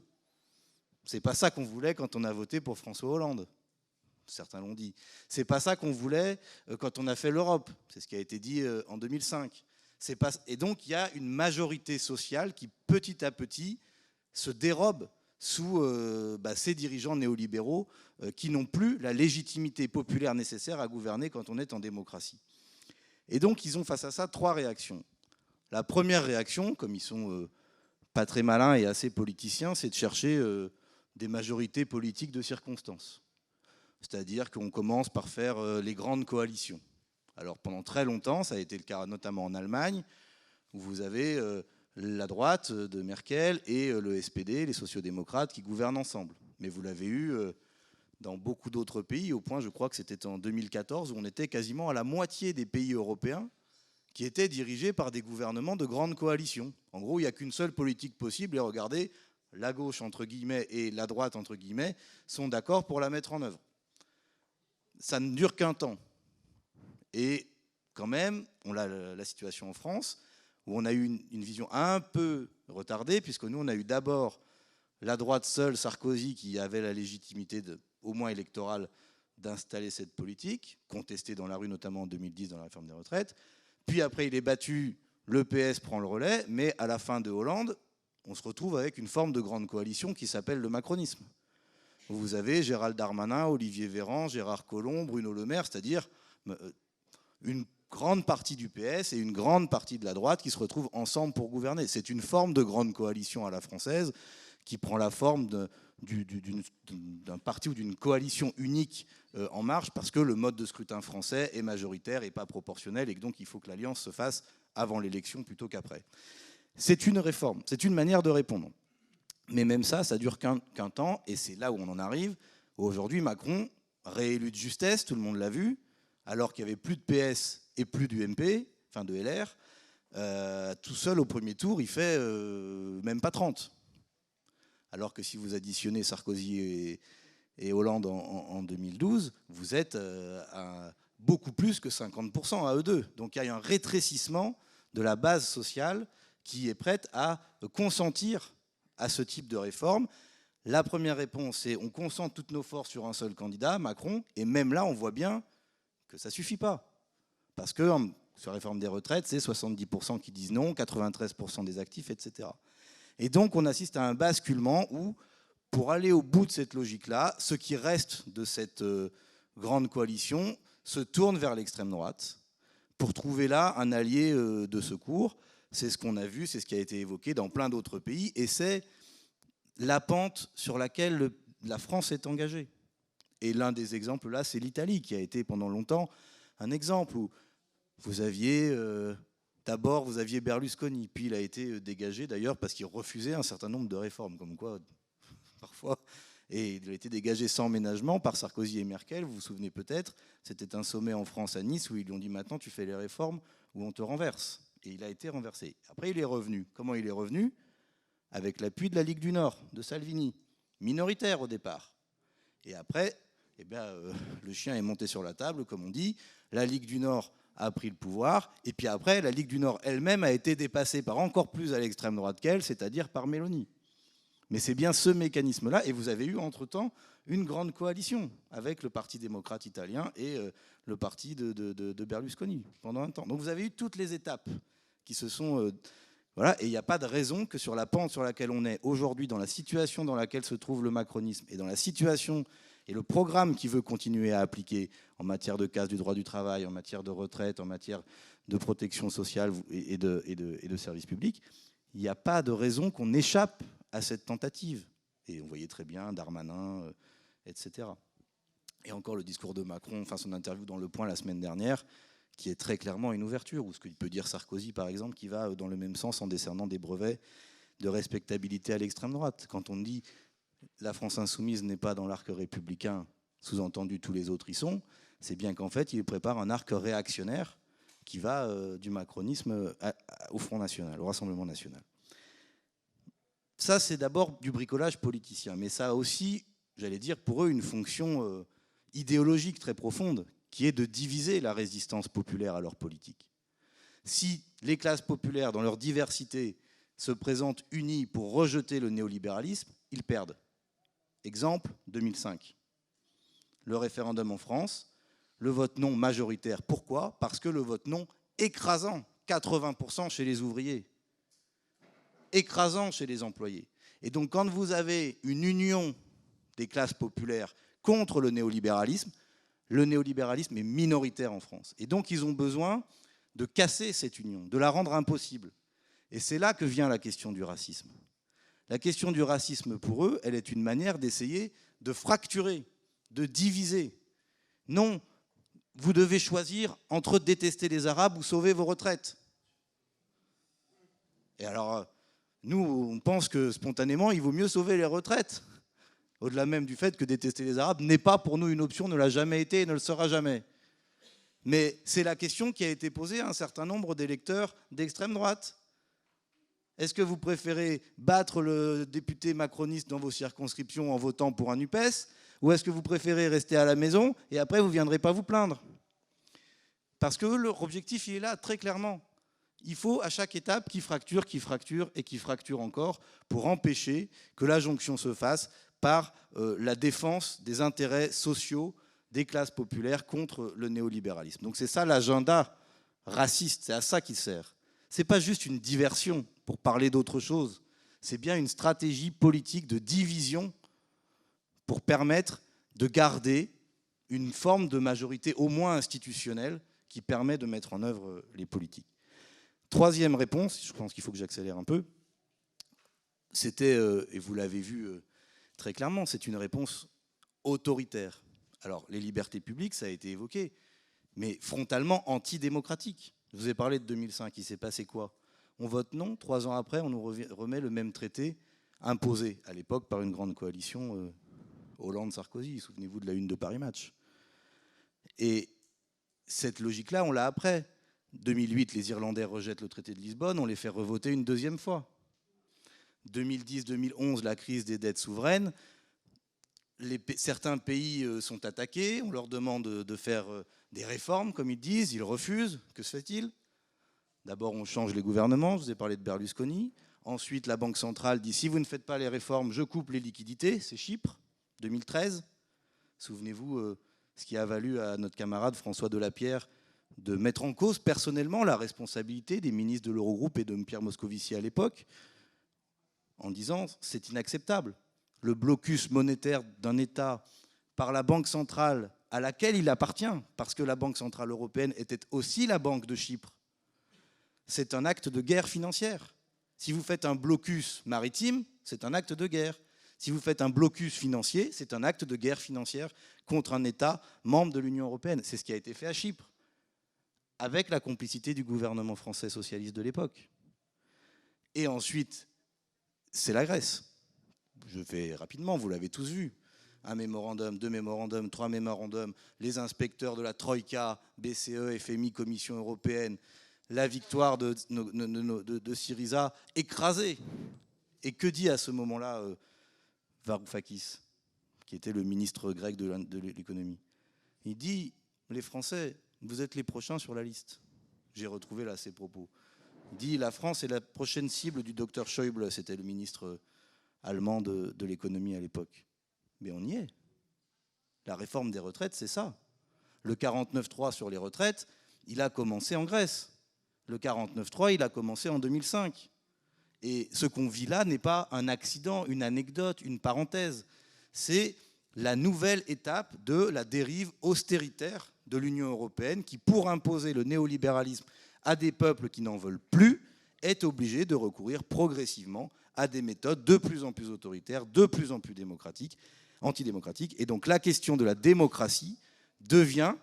C'est pas ça qu'on voulait quand on a voté pour François Hollande. Certains l'ont dit. C'est pas ça qu'on voulait quand on a fait l'Europe. C'est ce qui a été dit en 2005. Et donc il y a une majorité sociale qui petit à petit se dérobe sous ces dirigeants néolibéraux qui n'ont plus la légitimité populaire nécessaire à gouverner quand on est en démocratie. Et donc ils ont face à ça 3 réactions. La première réaction, comme ils sont pas très malins et assez politiciens, c'est de chercher des majorités politiques de circonstance. C'est-à-dire qu'on commence par faire les grandes coalitions. Alors pendant très longtemps, ça a été le cas notamment en Allemagne, où vous avez la droite de Merkel et le SPD, les sociodémocrates, qui gouvernent ensemble. Mais vous l'avez eu dans beaucoup d'autres pays, au point, je crois que c'était en 2014, où on était quasiment à la moitié des pays européens qui étaient dirigés par des gouvernements de grandes coalitions. En gros, il n'y a qu'une seule politique possible, et regardez, la gauche, entre guillemets, et la droite, entre guillemets, sont d'accord pour la mettre en œuvre. Ça ne dure qu'un temps. Et quand même, on a la situation en France, où on a eu une vision un peu retardée, puisque nous, on a eu d'abord la droite seule, Sarkozy, qui avait la légitimité, au moins électorale, d'installer cette politique, contestée dans la rue, notamment en 2010, dans la réforme des retraites. Puis après, il est battu, le PS prend le relais, mais à la fin de Hollande, on se retrouve avec une forme de grande coalition qui s'appelle le macronisme. Vous avez Gérald Darmanin, Olivier Véran, Gérard Collomb, Bruno Le Maire, c'est-à-dire une grande partie du PS et une grande partie de la droite qui se retrouvent ensemble pour gouverner. C'est une forme de grande coalition à la française qui prend la forme d'un parti ou d'une coalition unique en marche, parce que le mode de scrutin français est majoritaire et pas proportionnel, et donc il faut que l'alliance se fasse avant l'élection plutôt qu'après. C'est une réforme, c'est une manière de répondre. Mais même ça dure qu'un temps, et c'est là où on en arrive. Aujourd'hui, Macron, réélu de justesse, tout le monde l'a vu, alors qu'il n'y avait plus de PS et plus d'UMP, enfin de LR, tout seul au premier tour, il fait même pas 30. Alors que si vous additionnez Sarkozy et Hollande en 2012, vous êtes à beaucoup plus que 50% à eux deux. Donc il y a eu un rétrécissement de la base sociale qui est prête à consentir à ce type de réforme. La première réponse, c'est on concentre toutes nos forces sur un seul candidat, Macron, et même là, on voit bien que ça ne suffit pas. Parce que sur la réforme des retraites, c'est 70% qui disent non, 93% des actifs, etc. Et donc, on assiste à un basculement où, pour aller au bout de cette logique-là, ce qui reste de cette grande coalition se tourne vers l'extrême droite pour trouver là un allié de secours. C'est ce qu'on a vu, c'est ce qui a été évoqué dans plein d'autres pays, et c'est la pente sur laquelle la France est engagée. Et l'un des exemples là, c'est l'Italie, qui a été pendant longtemps un exemple où vous aviez d'abord Berlusconi, puis il a été dégagé d'ailleurs parce qu'il refusait un certain nombre de réformes, comme quoi parfois, et il a été dégagé sans ménagement par Sarkozy et Merkel. Vous vous souvenez peut-être, c'était un sommet en France à Nice où ils lui ont dit maintenant tu fais les réformes ou on te renverse. Et il a été renversé. Après, il est revenu. Comment il est revenu? Avec l'appui de la Ligue du Nord, de Salvini, minoritaire au départ. Et après, le chien est monté sur la table, comme on dit. La Ligue du Nord a pris le pouvoir. Et puis après, la Ligue du Nord elle-même a été dépassée par encore plus à l'extrême droite qu'elle, c'est-à-dire par Meloni. Mais c'est bien ce mécanisme-là. Et vous avez eu, entre-temps, une grande coalition avec le Parti démocrate italien et le parti de Berlusconi pendant un temps. Donc vous avez eu toutes les étapes qui se sont... voilà, et il n'y a pas de raison que sur la pente sur laquelle on est aujourd'hui, dans la situation dans laquelle se trouve le macronisme, et dans la situation et le programme qu'il veut continuer à appliquer en matière de casse du droit du travail, en matière de retraite, en matière de protection sociale et de services publics, il n'y a pas de raison qu'on échappe à cette tentative. Et on voyait très bien Darmanin, etc. Et encore le discours de Macron, enfin son interview dans Le Point la semaine dernière, qui est très clairement une ouverture, ou ce qu'il peut dire Sarkozy, par exemple, qui va dans le même sens en décernant des brevets de respectabilité à l'extrême droite. Quand on dit la France insoumise n'est pas dans l'arc républicain, sous-entendu tous les autres y sont, c'est bien qu'en fait, il prépare un arc réactionnaire qui va du macronisme au Front National, au Rassemblement National. ça, c'est d'abord du bricolage politicien. Mais ça a aussi, j'allais dire, pour eux, une fonction idéologique très profonde, qui est de diviser la résistance populaire à leur politique. Si les classes populaires, dans leur diversité, se présentent unies pour rejeter le néolibéralisme, ils perdent. Exemple, 2005. Le référendum en France, le vote non majoritaire. Pourquoi ? Parce que le vote non écrasant, 80% chez les ouvriers, écrasant chez les employés. Et donc quand vous avez une union des classes populaires contre le néolibéralisme est minoritaire en France. Et donc ils ont besoin de casser cette union, de la rendre impossible. Et c'est là que vient la question du racisme. La question du racisme, pour eux, elle est une manière d'essayer de fracturer, de diviser. Non, vous devez choisir entre détester les Arabes ou sauver vos retraites. Et alors, nous, on pense que spontanément, il vaut mieux sauver les retraites. Au-delà même du fait que détester les Arabes n'est pas pour nous une option, ne l'a jamais été et ne le sera jamais. Mais c'est la question qui a été posée à un certain nombre d'électeurs d'extrême droite. Est-ce que vous préférez battre le député macroniste dans vos circonscriptions en votant pour un NUPES, ou est-ce que vous préférez rester à la maison et après vous ne viendrez pas vous plaindre? Parce que leur objectif, il est là, très clairement. Il faut à chaque étape qui fracture et qui fracture encore pour empêcher que la jonction se fasse par la défense des intérêts sociaux des classes populaires contre le néolibéralisme. Donc c'est ça l'agenda raciste, c'est à ça qu'il sert. Ce n'est pas juste une diversion pour parler d'autre chose, c'est bien une stratégie politique de division pour permettre de garder une forme de majorité au moins institutionnelle qui permet de mettre en œuvre les politiques. Troisième réponse, je pense qu'il faut que j'accélère un peu, c'était, et vous l'avez vu très clairement, c'est une réponse autoritaire. Alors, les libertés publiques, ça a été évoqué, mais frontalement antidémocratique. Je vous ai parlé de 2005, il s'est passé quoi? On vote non, 3 ans après, on nous remet le même traité imposé à l'époque par une grande coalition Hollande-Sarkozy. Souvenez-vous de la une de Paris Match. Et cette logique-là, on l'a après. 2008, les Irlandais rejettent le traité de Lisbonne, on les fait revoter une deuxième fois. 2010-2011, la crise des dettes souveraines, certains pays sont attaqués, on leur demande de faire des réformes, comme ils disent, ils refusent. Que se fait-il? D'abord, on change les gouvernements, je vous ai parlé de Berlusconi. Ensuite, la Banque centrale dit, si vous ne faites pas les réformes, je coupe les liquidités. C'est Chypre, 2013. Souvenez-vous ce qui a valu à notre camarade François Delapierre de mettre en cause personnellement la responsabilité des ministres de l'Eurogroupe et de Pierre Moscovici à l'époque, en disant, c'est inacceptable. Le blocus monétaire d'un État par la Banque centrale à laquelle il appartient, parce que la Banque centrale européenne était aussi la Banque de Chypre, c'est un acte de guerre financière. Si vous faites un blocus maritime, c'est un acte de guerre. Si vous faites un blocus financier, c'est un acte de guerre financière contre un État membre de l'Union européenne. C'est ce qui a été fait à Chypre, avec la complicité du gouvernement français socialiste de l'époque. Et ensuite, c'est la Grèce. Je fais rapidement, vous l'avez tous vu. 1 mémorandum, 2 mémorandums, 3 mémorandums, les inspecteurs de la Troïka, BCE, FMI, Commission européenne, la victoire de Syriza écrasée. Et que dit à ce moment-là Varoufakis, qui était le ministre grec de l'économie? Il dit, les Français, vous êtes les prochains sur la liste. J'ai retrouvé là ses propos. Il dit, la France est la prochaine cible du docteur Schäuble, c'était le ministre allemand de l'économie à l'époque. Mais on y est. La réforme des retraites, c'est ça. Le 49.3 sur les retraites, il a commencé en Grèce. Le 49.3, il a commencé en 2005. Et ce qu'on vit là n'est pas un accident, une anecdote, une parenthèse. C'est la nouvelle étape de la dérive austéritaire de l'Union européenne qui, pour imposer le néolibéralisme à des peuples qui n'en veulent plus, est obligée de recourir progressivement à des méthodes de plus en plus autoritaires, de plus en plus antidémocratiques. Et donc la question de la démocratie devient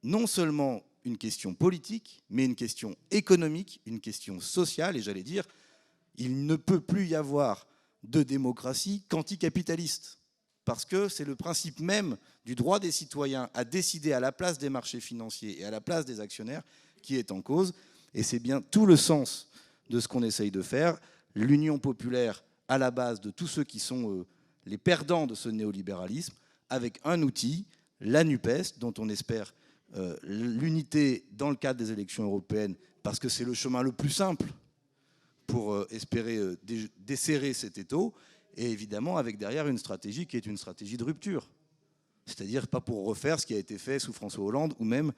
non seulement une question politique, mais une question économique, une question sociale. Et j'allais dire, il ne peut plus y avoir de démocratie qu'anticapitaliste. Parce que c'est le principe même du droit des citoyens à décider à la place des marchés financiers et à la place des actionnaires qui est en cause. Et c'est bien tout le sens de ce qu'on essaye de faire. l'union populaire à la base de tous ceux qui sont les perdants de ce néolibéralisme, avec un outil, la NUPES, dont on espère l'unité dans le cadre des élections européennes, parce que c'est le chemin le plus simple pour espérer desserrer cet étau, et évidemment avec derrière une stratégie qui est une stratégie de rupture. C'est-à-dire pas pour refaire ce qui a été fait sous François Hollande, ou même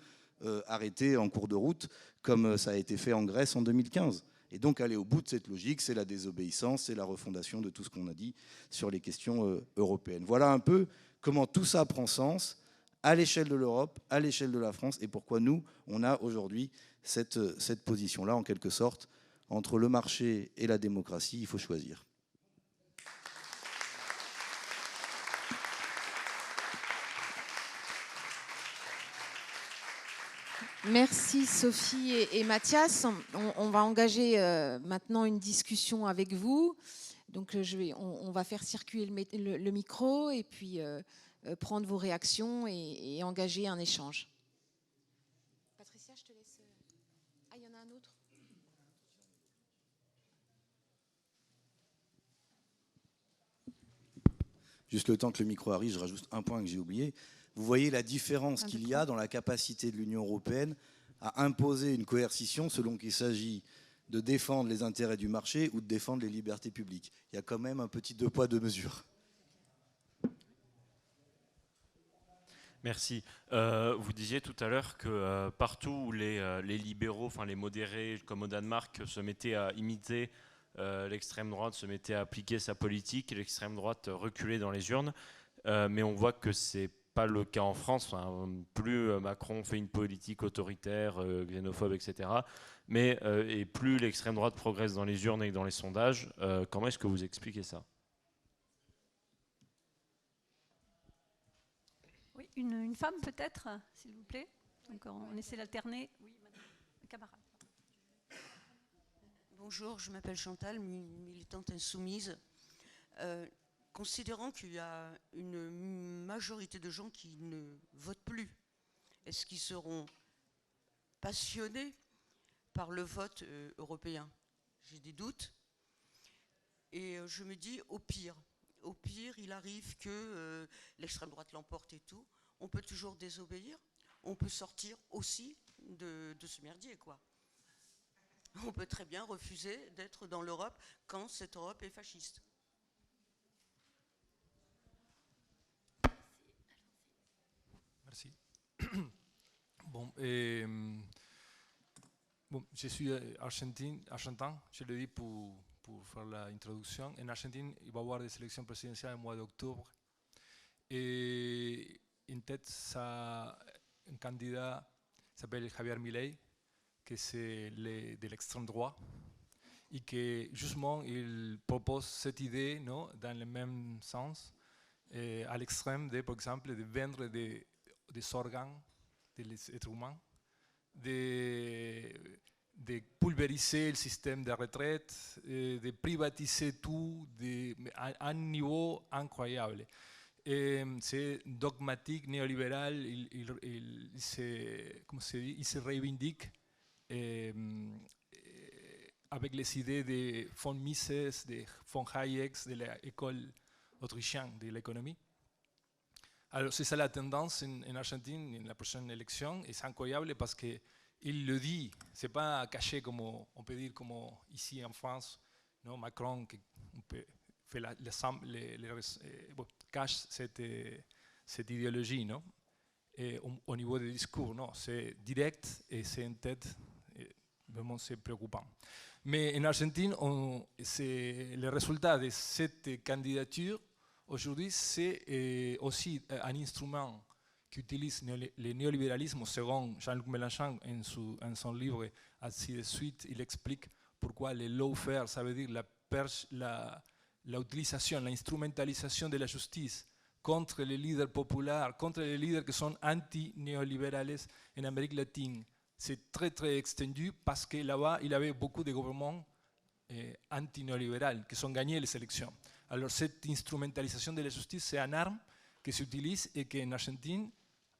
arrêter en cours de route, comme ça a été fait en Grèce en 2015. Et donc aller au bout de cette logique, c'est la désobéissance, c'est la refondation de tout ce qu'on a dit sur les questions européennes. Voilà un peu comment tout ça prend sens à l'échelle de l'Europe, à l'échelle de la France, et pourquoi nous, on a aujourd'hui cette position-là, en quelque sorte, entre le marché et la démocratie, il faut choisir. Merci Sophie et Mathias. On va engager maintenant une discussion avec vous. Donc on va faire circuler le micro et puis prendre vos réactions et engager un échange. Patricia, je te laisse. Ah, il y en a un autre ? Juste le temps que le micro arrive, je rajoute un point que j'ai oublié. Vous voyez la différence qu'il y a dans la capacité de l'Union européenne à imposer une coercition selon qu'il s'agit de défendre les intérêts du marché ou de défendre les libertés publiques. Il y a quand même un petit deux poids, deux mesures. Merci. Vous disiez tout à l'heure que partout où les libéraux, enfin les modérés, comme au Danemark, se mettaient à imiter l'extrême droite, se mettait à appliquer sa politique, et l'extrême droite reculait dans les urnes. Mais on voit que c'est pas le cas en France. Enfin, plus Macron fait une politique autoritaire, xénophobe, etc. Mais et plus l'extrême droite progresse dans les urnes et dans les sondages. Comment est-ce que vous expliquez ça ? Oui, une femme peut-être, s'il vous plaît. Donc on essaie d'alterner. Oui, madame, camarade. Bonjour, je m'appelle Chantal, militante insoumise. Considérant qu'il y a une majorité de gens qui ne votent plus, est-ce qu'ils seront passionnés par le vote européen? J'ai des doutes. Et je me dis, au pire, il arrive que l'extrême droite l'emporte et tout. On peut toujours désobéir. On peut sortir aussi de ce merdier, quoi. On peut très bien refuser d'être dans l'Europe quand cette Europe est fasciste. Merci. Bon, je suis argentin, je le dis pour faire l'introduction. En Argentine, il va y avoir des élections présidentielles au mois d'octobre. Et en tête, un candidat s'appelle Javier Milei, que c'est de l'extrême droite, et que justement, il propose cette idée, non, dans le même sens, à l'extrême, par exemple, de vendre des organes des êtres humains, de pulvériser le système de retraite, de privatiser tout à un niveau incroyable. C'est dogmatique, néolibéral, il se revendique avec les idées de von Mises, de von Hayek, de l'école autrichienne de l'économie. Alors c'est ça la tendance en Argentine, en la prochaine élection, et c'est incroyable parce qu'il le dit, c'est pas caché comme on peut dire comme ici en France, non, Macron qui fait cache cette idéologie, non, et au niveau des discours, non, c'est direct et c'est en tête, et vraiment c'est préoccupant. Mais en Argentine, le résultat de cette candidature aujourd'hui, c'est aussi un instrument qui utilise le néolibéralisme, selon Jean-Luc Mélenchon en son livre Ainsi de suite, il explique pourquoi le lawfare, ça veut dire l'utilisation, l'instrumentalisation de la justice contre les leaders populaires, contre les leaders qui sont anti-néolibérales en Amérique latine. C'est très très extendu parce que là-bas, il y avait beaucoup de gouvernements anti-néolibéraux qui ont gagné les élections. Alors cette instrumentalisation de la justice, c'est une arme qui s'utilise et qui en Argentine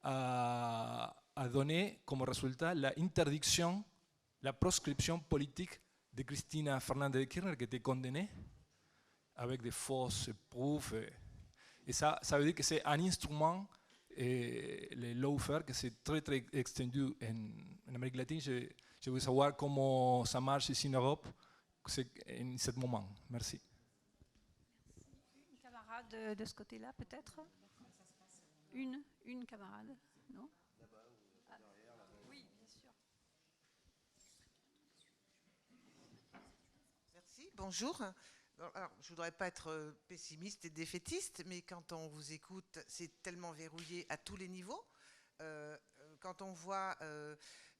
a donné comme résultat l'interdiction, la proscription politique de Cristina Fernández de Kirchner qui était condamnée avec des fausses preuves. Et ça veut dire que c'est un instrument, le lawfare, que c'est très très extendu en Amérique latine. Je veux savoir comment ça marche ici en Europe en ce moment. Merci. Une camarade de ce côté-là, peut-être. Une camarade, non? Ah, oui, bien sûr. Merci, bonjour. Alors, je ne voudrais pas être pessimiste et défaitiste, mais quand on vous écoute, c'est tellement verrouillé à tous les niveaux. Quand on voit,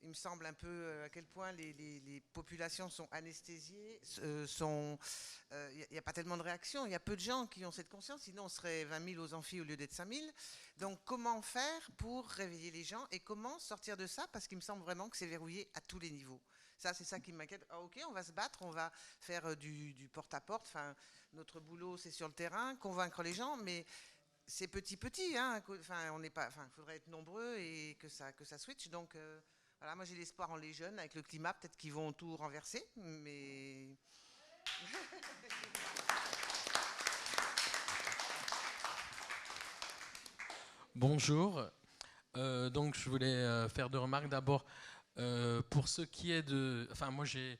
il me semble un peu à quel point les populations sont anesthésiées, il n'y a pas tellement de réactions, il y a peu de gens qui ont cette conscience, sinon on serait 20 000 aux amphis au lieu d'être 5 000. Donc comment faire pour réveiller les gens et comment sortir de ça? Parce qu'il me semble vraiment que c'est verrouillé à tous les niveaux. Ça, c'est ça qui m'inquiète. Ah, ok, on va se battre, on va faire du porte-à-porte. Enfin, notre boulot, c'est sur le terrain, convaincre les gens, mais c'est petit, hein. Enfin, on n'est pas. Enfin, il faudrait être nombreux et que ça switch. Donc, voilà, moi, j'ai l'espoir en les jeunes. Avec le climat, peut-être qu'ils vont tout renverser, mais. Bonjour. Donc, je voulais faire deux remarques. D'abord, pour ce qui est de... Enfin, moi, j'ai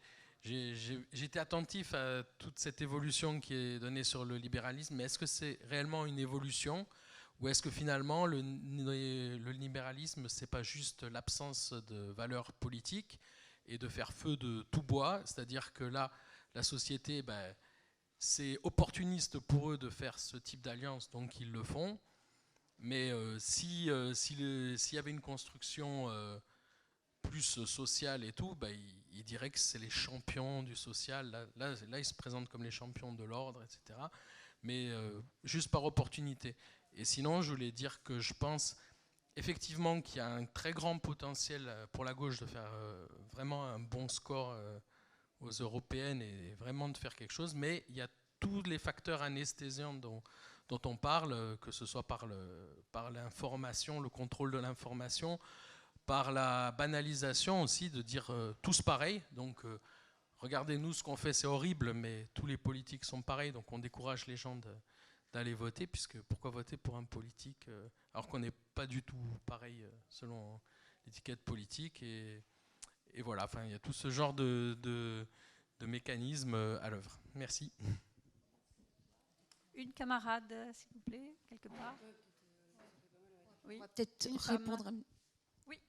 été attentif à toute cette évolution qui est donnée sur le libéralisme, mais est-ce que c'est réellement une évolution ou est-ce que finalement le libéralisme, c'est pas juste l'absence de valeurs politiques et de faire feu de tout bois, c'est-à-dire que là, la société, c'est opportuniste pour eux de faire ce type d'alliance, donc ils le font, mais s'il y avait une construction plus social et tout, il dirait que c'est les champions du social. Là, ils se présentent comme les champions de l'ordre, etc. Mais juste par opportunité. Et sinon, je voulais dire que je pense effectivement qu'il y a un très grand potentiel pour la gauche de faire vraiment un bon score aux européennes et vraiment de faire quelque chose. Mais il y a tous les facteurs anesthésiants dont on parle, que ce soit par l'information, le contrôle de l'information, par la banalisation aussi, de dire tous pareils. Donc, regardez-nous ce qu'on fait, c'est horrible, mais tous les politiques sont pareils. Donc, on décourage les gens d'aller voter, puisque pourquoi voter pour un politique alors qu'on n'est pas du tout pareil selon l'étiquette politique. Et voilà, enfin, il y a tout ce genre de mécanismes à l'œuvre. Merci. Une camarade, s'il vous plaît, quelque part. Oui. On va peut-être répondre. Oui.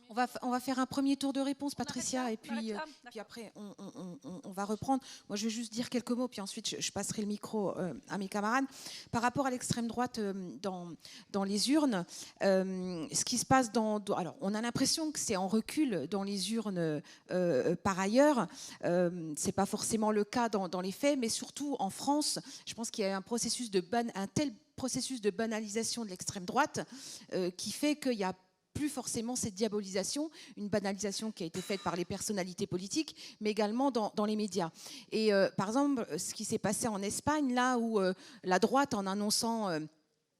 On va faire un premier tour de réponse, Patricia, et puis après on va reprendre. Moi, je vais juste dire quelques mots, puis ensuite je passerai le micro à mes camarades. Par rapport à l'extrême droite dans les urnes, ce qui se passe alors, on a l'impression que c'est en recul dans les urnes par ailleurs. C'est pas forcément le cas dans les faits, mais surtout en France, je pense qu'il y a un tel processus de banalisation de l'extrême droite qui fait qu'il y a plus forcément cette diabolisation, une banalisation qui a été faite par les personnalités politiques, mais également dans les médias. Et par exemple, ce qui s'est passé en Espagne, là où la droite, en annonçant...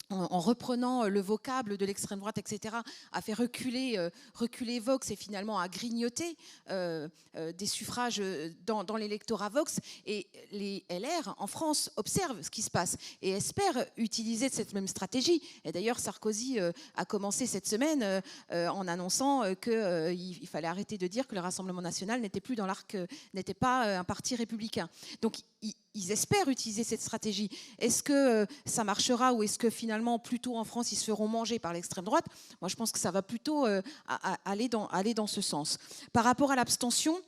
en reprenant le vocable de l'extrême droite, etc., a fait reculer Vox et finalement a grignoté des suffrages dans l'électorat Vox. Et les LR, en France, observent ce qui se passe et espèrent utiliser cette même stratégie. Et d'ailleurs, Sarkozy a commencé cette semaine en annonçant qu'il fallait arrêter de dire que le Rassemblement national n'était plus dans l'arc, n'était pas un parti républicain. Donc, ils espèrent utiliser cette stratégie. Est-ce que ça marchera ou est-ce que finalement, plutôt en France, ils se feront manger par l'extrême droite? Moi, je pense que ça va plutôt aller dans ce sens. Par rapport à l'abstention,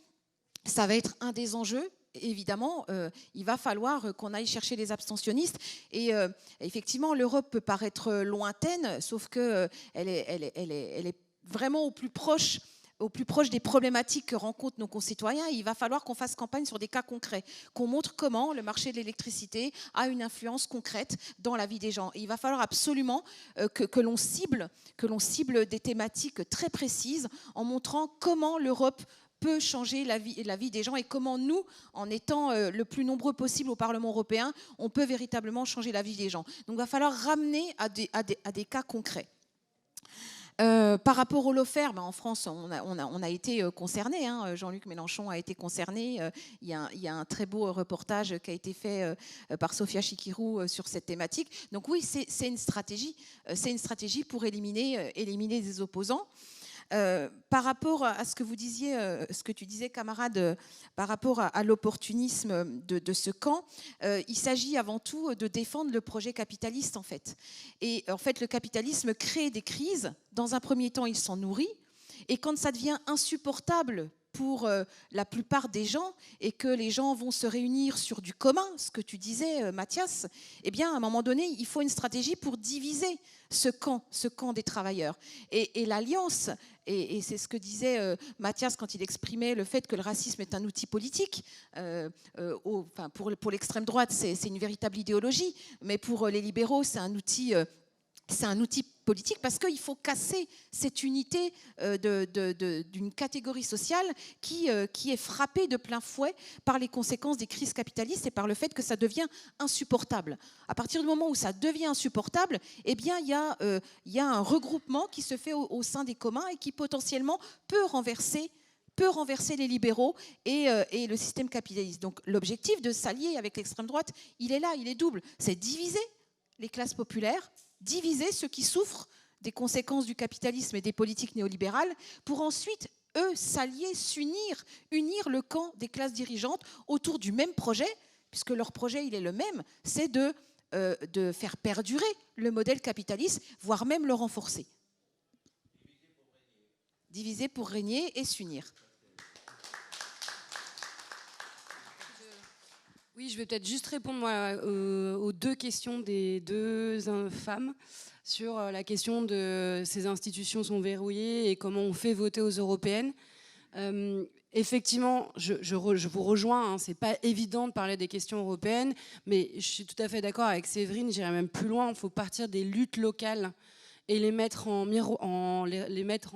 ça va être un des enjeux. Évidemment, il va falloir qu'on aille chercher les abstentionnistes. Et effectivement, l'Europe peut paraître lointaine, sauf qu'elle est vraiment au plus proche des problématiques que rencontrent nos concitoyens. Il va falloir qu'on fasse campagne sur des cas concrets, qu'on montre comment le marché de l'électricité a une influence concrète dans la vie des gens. Et il va falloir absolument que l'on cible des thématiques très précises en montrant comment l'Europe peut changer la vie des gens et comment nous, en étant le plus nombreux possible au Parlement européen, on peut véritablement changer la vie des gens. Donc il va falloir ramener à des cas concrets. Par rapport au lawfare, en France, on a été concerné. Hein. Jean-Luc Mélenchon a été concerné. Il y a un très beau reportage qui a été fait par Sophia Chikirou sur cette thématique. Donc oui, c'est une stratégie. C'est une stratégie pour éliminer des opposants. Par rapport à ce que vous disiez, ce que tu disais, camarade, par rapport à l'opportunisme de ce camp, il s'agit avant tout de défendre le projet capitaliste, en fait. Et en fait, le capitalisme crée des crises. Dans un premier temps, il s'en nourrit. Et quand ça devient insupportable pour la plupart des gens et que les gens vont se réunir sur du commun, ce que tu disais, Mathias, eh bien, à un moment donné, il faut une stratégie pour diviser ce camp des travailleurs. Et l'alliance, et c'est ce que disait Mathias quand il exprimait le fait que le racisme est un outil politique. Pour l'extrême droite, c'est une véritable idéologie, mais pour les libéraux, c'est un outil politique parce qu'il faut casser cette unité d'une catégorie sociale qui est frappée de plein fouet par les conséquences des crises capitalistes et par le fait que ça devient insupportable. À partir du moment où ça devient insupportable, eh bien, il y a un regroupement qui se fait au sein des communs et qui potentiellement peut renverser les libéraux et le système capitaliste. Donc l'objectif de s'allier avec l'extrême droite, il est là, il est double. C'est diviser les classes populaires, diviser ceux qui souffrent des conséquences du capitalisme et des politiques néolibérales pour ensuite, eux, s'allier, unir le camp des classes dirigeantes autour du même projet, puisque leur projet, il est le même, c'est de faire perdurer le modèle capitaliste, voire même le renforcer. Diviser pour régner et s'unir. Oui, je vais peut-être juste répondre aux deux questions des deux femmes sur la question de ces institutions sont verrouillées et comment on fait voter aux européennes. Effectivement, je vous rejoins, hein, c'est pas évident de parler des questions européennes, mais je suis tout à fait d'accord avec Séverine, j'irai même plus loin, il faut partir des luttes locales et les mettre en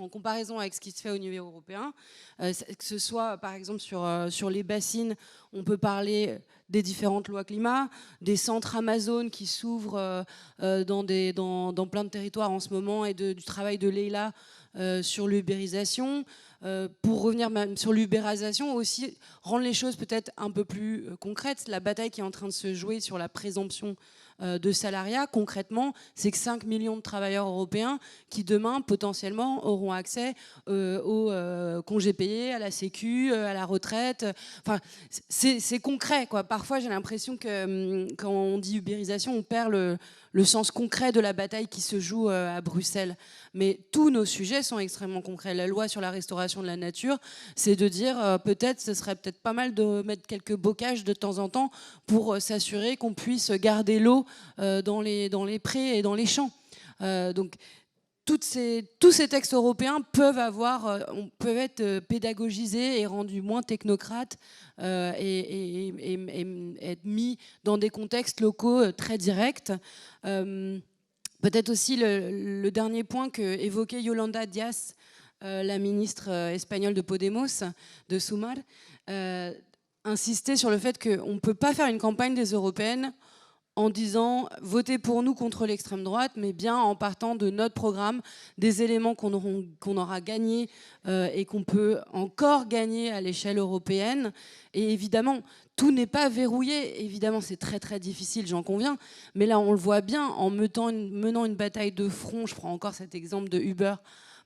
comparaison avec ce qui se fait au niveau européen. Que ce soit, par exemple, sur les bassines, on peut parler des différentes lois climat, des centres Amazon qui s'ouvrent dans plein de territoires en ce moment et du travail de Leïla sur l'ubérisation. Pour revenir même sur l'ubérisation, aussi rendre les choses peut-être un peu plus concrètes. La bataille qui est en train de se jouer sur la présomption de salariat, concrètement, c'est que 5 millions de travailleurs européens qui demain, potentiellement, auront accès aux congés payés, à la sécu, à la retraite. Enfin, c'est concret, quoi. Parfois, j'ai l'impression que quand on dit ubérisation, on perd le sens concret de la bataille qui se joue à Bruxelles. Mais tous nos sujets sont extrêmement concrets. La loi sur la restauration de la nature, c'est de dire peut-être, ce serait peut-être pas mal de mettre quelques bocages de temps en temps pour s'assurer qu'on puisse garder l'eau dans les prés et dans les champs. Donc, tous ces textes européens peuvent être pédagogisés et rendus moins technocrates et être mis dans des contextes locaux très directs. Peut-être aussi le dernier point qu'évoquait Yolanda Díaz, la ministre espagnole de Podemos, de Sumar, insistait sur le fait qu'on ne peut pas faire une campagne des européennes en disant votez pour nous contre l'extrême droite, mais bien en partant de notre programme, des éléments qu'on aura gagnés et qu'on peut encore gagner à l'échelle européenne. Et évidemment, tout n'est pas verrouillé. Évidemment, c'est très très difficile, j'en conviens. Mais là, on le voit bien, en menant une bataille de front. Je prends encore cet exemple de Uber,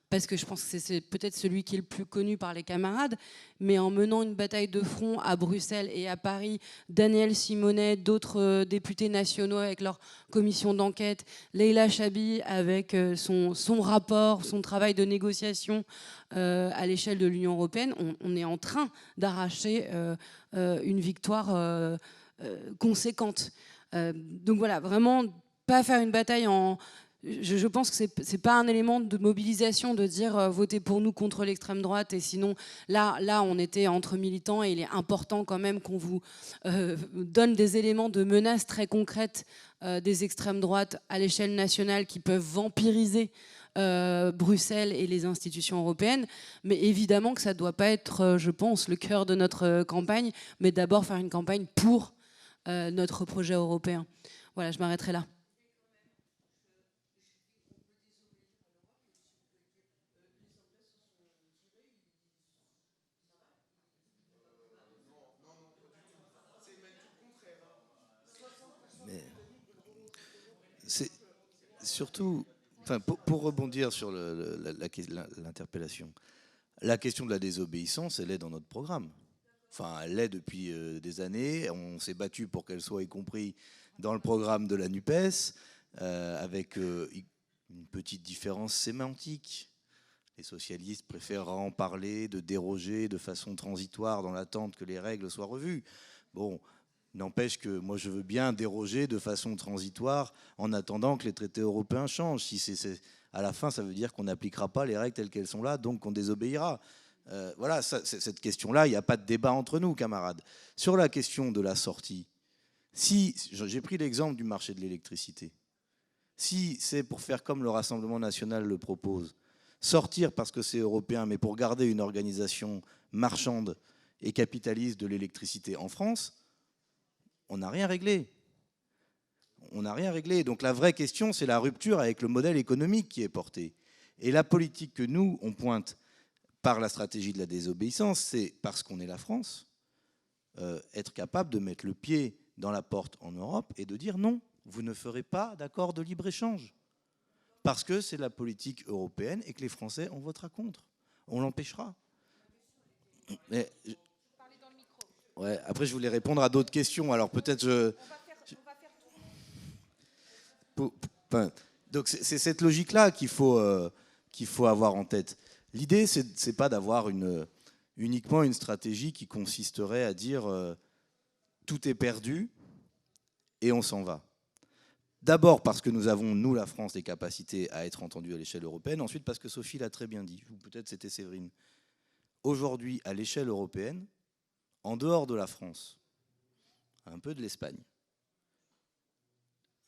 parce que je pense que c'est peut-être celui qui est le plus connu par les camarades, mais en menant une bataille de front à Bruxelles et à Paris, Daniel Simonet, d'autres députés nationaux avec leur commission d'enquête, Leïla Chabi avec son rapport, son travail de négociation à l'échelle de l'Union européenne, on est en train d'arracher une victoire conséquente. Donc voilà, vraiment pas faire une bataille en... Je pense que c'est pas un élément de mobilisation de dire votez pour nous contre l'extrême droite et sinon là on était entre militants et il est important quand même qu'on vous donne des éléments de menaces très concrètes des extrêmes droites à l'échelle nationale qui peuvent vampiriser Bruxelles et les institutions européennes, mais évidemment que ça ne doit pas être, je pense, le cœur de notre campagne, mais d'abord faire une campagne pour notre projet européen. Voilà, je m'arrêterai là. c'est surtout, enfin, pour rebondir sur l'interpellation, la question de la désobéissance, elle est dans notre programme. Enfin, elle l'est depuis des années. On s'est battu pour qu'elle soit y compris dans le programme de la NUPES, avec une petite différence sémantique. Les socialistes préfèrent en parler, de déroger de façon transitoire dans l'attente que les règles soient revues. Bon, n'empêche que moi je veux bien déroger de façon transitoire en attendant que les traités européens changent. Si à la fin, ça veut dire qu'on n'appliquera pas les règles telles qu'elles sont là, donc qu'on désobéira. Voilà, cette question-là, il n'y a pas de débat entre nous, camarades. Sur la question de la sortie, si j'ai pris l'exemple du marché de l'électricité, si c'est pour faire comme le Rassemblement national le propose, sortir parce que c'est européen, mais pour garder une organisation marchande et capitaliste de l'électricité en France, on n'a rien réglé. On n'a rien réglé. Donc la vraie question, c'est la rupture avec le modèle économique qui est porté. Et la politique que nous, on pointe par la stratégie de la désobéissance, c'est parce qu'on est la France, être capable de mettre le pied dans la porte en Europe et de dire non, vous ne ferez pas d'accord de libre-échange. Parce que c'est la politique européenne et que les Français, on votera contre. On l'empêchera. Mais, ouais, après, je voulais répondre à d'autres questions. Alors peut-être donc c'est cette logique-là qu'il faut avoir en tête. L'idée, c'est pas d'avoir uniquement une stratégie qui consisterait à dire tout est perdu et on s'en va. D'abord parce que nous avons, nous, la France, des capacités à être entendus à l'échelle européenne. Ensuite parce que Sophie l'a très bien dit, ou peut-être c'était Séverine. Aujourd'hui, à l'échelle européenne, en dehors de la France, un peu de l'Espagne,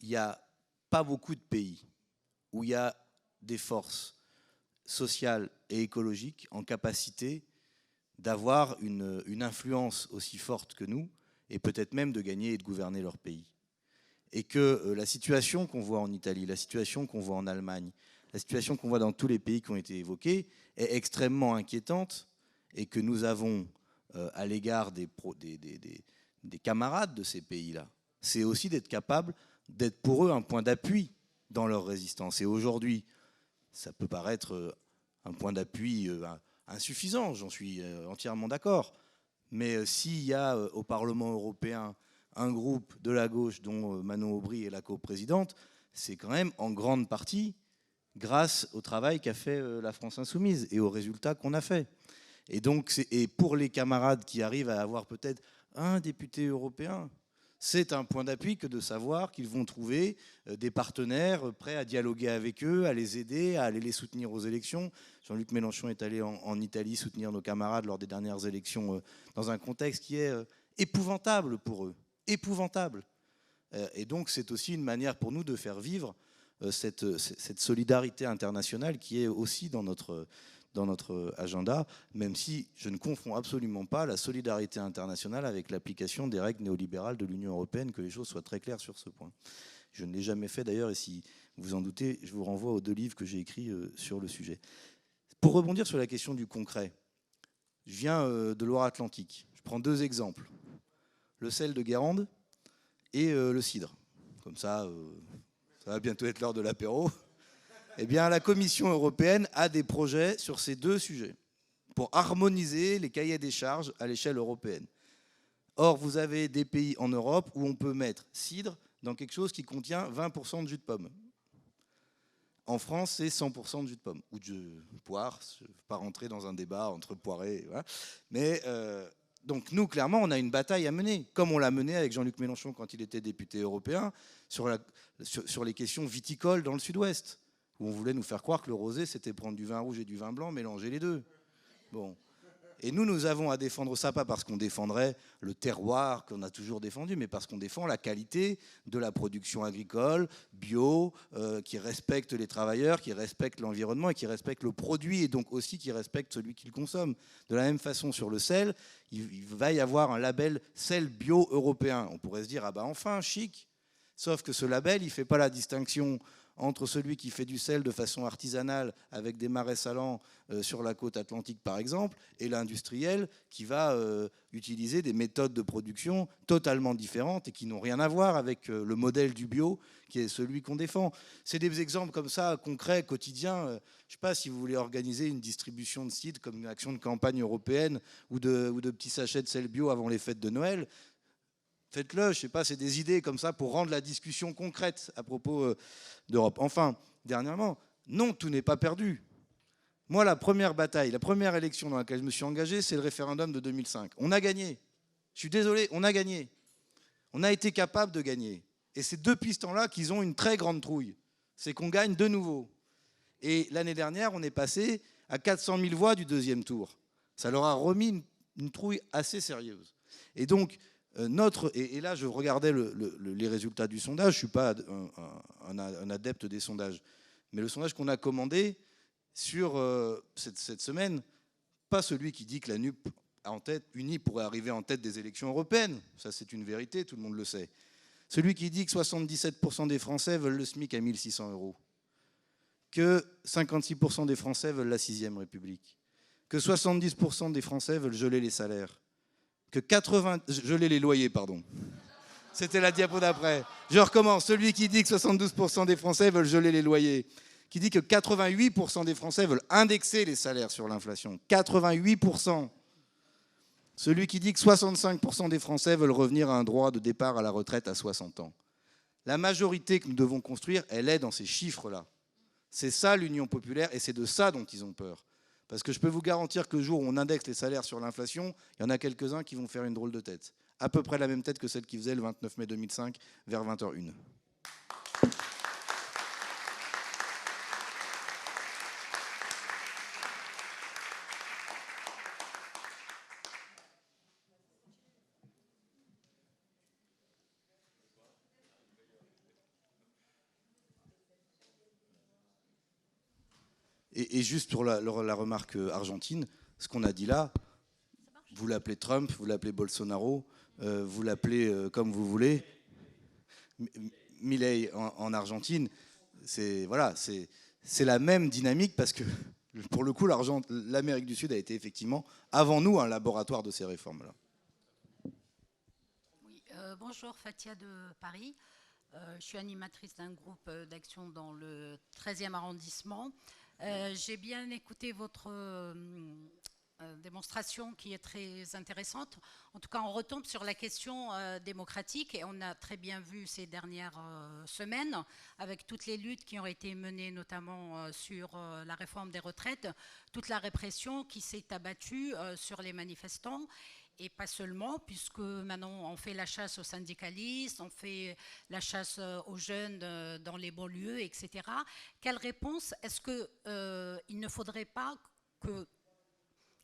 il n'y a pas beaucoup de pays où il y a des forces sociales et écologiques en capacité d'avoir une influence aussi forte que nous, et peut-être même de gagner et de gouverner leur pays. Et que la situation qu'on voit en Italie, la situation qu'on voit en Allemagne, la situation qu'on voit dans tous les pays qui ont été évoqués est extrêmement inquiétante, et que nous avons à l'égard des camarades de ces pays-là, c'est aussi d'être capable d'être pour eux un point d'appui dans leur résistance. Et aujourd'hui, ça peut paraître un point d'appui insuffisant, j'en suis entièrement d'accord, mais s'il y a au Parlement européen un groupe de la gauche dont Manon Aubry est la coprésidente, c'est quand même en grande partie grâce au travail qu'a fait la France Insoumise et aux résultats qu'on a fait. Et donc, et pour les camarades qui arrivent à avoir peut-être un député européen, c'est un point d'appui que de savoir qu'ils vont trouver des partenaires prêts à dialoguer avec eux, à les aider, à aller les soutenir aux élections. Jean-Luc Mélenchon est allé en Italie soutenir nos camarades lors des dernières élections dans un contexte qui est épouvantable pour eux. Épouvantable. Et donc c'est aussi une manière pour nous de faire vivre cette solidarité internationale qui est aussi dans notre agenda, même si je ne confonds absolument pas la solidarité internationale avec l'application des règles néolibérales de l'Union européenne, que les choses soient très claires sur ce point. Je ne l'ai jamais fait d'ailleurs, et si vous en doutez, je vous renvoie aux 2 livres que j'ai écrits sur le sujet. Pour rebondir sur la question du concret, je viens de Loire-Atlantique. Je prends 2 exemples. Le sel de Guérande et le cidre. Comme ça va bientôt être l'heure de l'apéro. Eh bien, la Commission européenne a des projets sur ces 2 sujets pour harmoniser les cahiers des charges à l'échelle européenne. Or, vous avez des pays en Europe où on peut mettre cidre dans quelque chose qui contient 20% de jus de pomme. En France, c'est 100% de jus de pomme ou de poire. Je ne vais pas rentrer dans un débat entre poiré. Voilà. Mais donc nous, clairement, on a une bataille à mener, comme on l'a menée avec Jean-Luc Mélenchon quand il était député européen, sur les questions viticoles dans le sud-ouest, où on voulait nous faire croire que le rosé, c'était prendre du vin rouge et du vin blanc, mélanger les deux. Bon. Et nous avons à défendre ça, pas parce qu'on défendrait le terroir qu'on a toujours défendu, mais parce qu'on défend la qualité de la production agricole, bio, qui respecte les travailleurs, qui respecte l'environnement et qui respecte le produit, et donc aussi qui respecte celui qui le consomme. De la même façon, sur le sel, il va y avoir un label sel bio européen. On pourrait se dire, ah bah enfin, chic. Sauf que ce label, il ne fait pas la distinction entre celui qui fait du sel de façon artisanale avec des marais salants sur la côte atlantique par exemple, et l'industriel qui va utiliser des méthodes de production totalement différentes et qui n'ont rien à voir avec le modèle du bio qui est celui qu'on défend. C'est des exemples comme ça, concrets, quotidiens. Je ne sais pas si vous voulez organiser une distribution de cidre comme une action de campagne européenne ou de petits sachets de sel bio avant les fêtes de Noël. Faites-le, je ne sais pas, c'est des idées comme ça pour rendre la discussion concrète à propos d'Europe. Enfin, dernièrement, non, tout n'est pas perdu. Moi, la première bataille, la première élection dans laquelle je me suis engagé, c'est le référendum de 2005. On a gagné. Je suis désolé, on a gagné. On a été capable de gagner. Et c'est depuis ce temps-là qu'ils ont une très grande trouille. C'est qu'on gagne de nouveau. Et l'année dernière, on est passé à 400 000 voix du deuxième tour. Ça leur a remis une trouille assez sérieuse. Et donc, et là, je regardais les résultats du sondage. Je ne suis pas un adepte des sondages. Mais le sondage qu'on a commandé sur cette semaine, pas celui qui dit que la NUP unie pourrait arriver en tête des élections européennes. Ça, c'est une vérité, tout le monde le sait. Celui qui dit que 77% des Français veulent le SMIC à 1 600 €. Que 56% des Français veulent la 6e République. Que 70% des Français veulent geler les salaires. Que geler les loyers, pardon. C'était la diapo d'après. Je recommence. Celui qui dit que 72% des Français veulent geler les loyers. Qui dit que 88% des Français veulent indexer les salaires sur l'inflation. 88%. Celui qui dit que 65% des Français veulent revenir à un droit de départ à la retraite à 60 ans. La majorité que nous devons construire, elle est dans ces chiffres-là. C'est ça l'Union populaire et c'est de ça dont ils ont peur. Parce que je peux vous garantir que le jour où on indexe les salaires sur l'inflation, il y en a quelques-uns qui vont faire une drôle de tête. À peu près la même tête que celle qui faisait le 29 mai 2005 vers 20h01. Et juste pour la remarque argentine, ce qu'on a dit là, vous l'appelez Trump, vous l'appelez Bolsonaro, vous l'appelez comme vous voulez. Milei en Argentine, c'est la même dynamique parce que, pour le coup, l'Amérique du Sud a été effectivement, avant nous, un laboratoire de ces réformes-là. Oui, bonjour, Fatia de Paris. Je suis animatrice d'un groupe d'action dans le 13e arrondissement. J'ai bien écouté votre démonstration qui est très intéressante. En tout cas, on retombe sur la question démocratique et on a très bien vu ces dernières semaines avec toutes les luttes qui ont été menées, notamment sur la réforme des retraites, toute la répression qui s'est abattue sur les manifestants. Et pas seulement, puisque maintenant on fait la chasse aux syndicalistes, on fait la chasse aux jeunes dans les banlieues, etc. Quelle réponse est-ce qu'il ne faudrait pas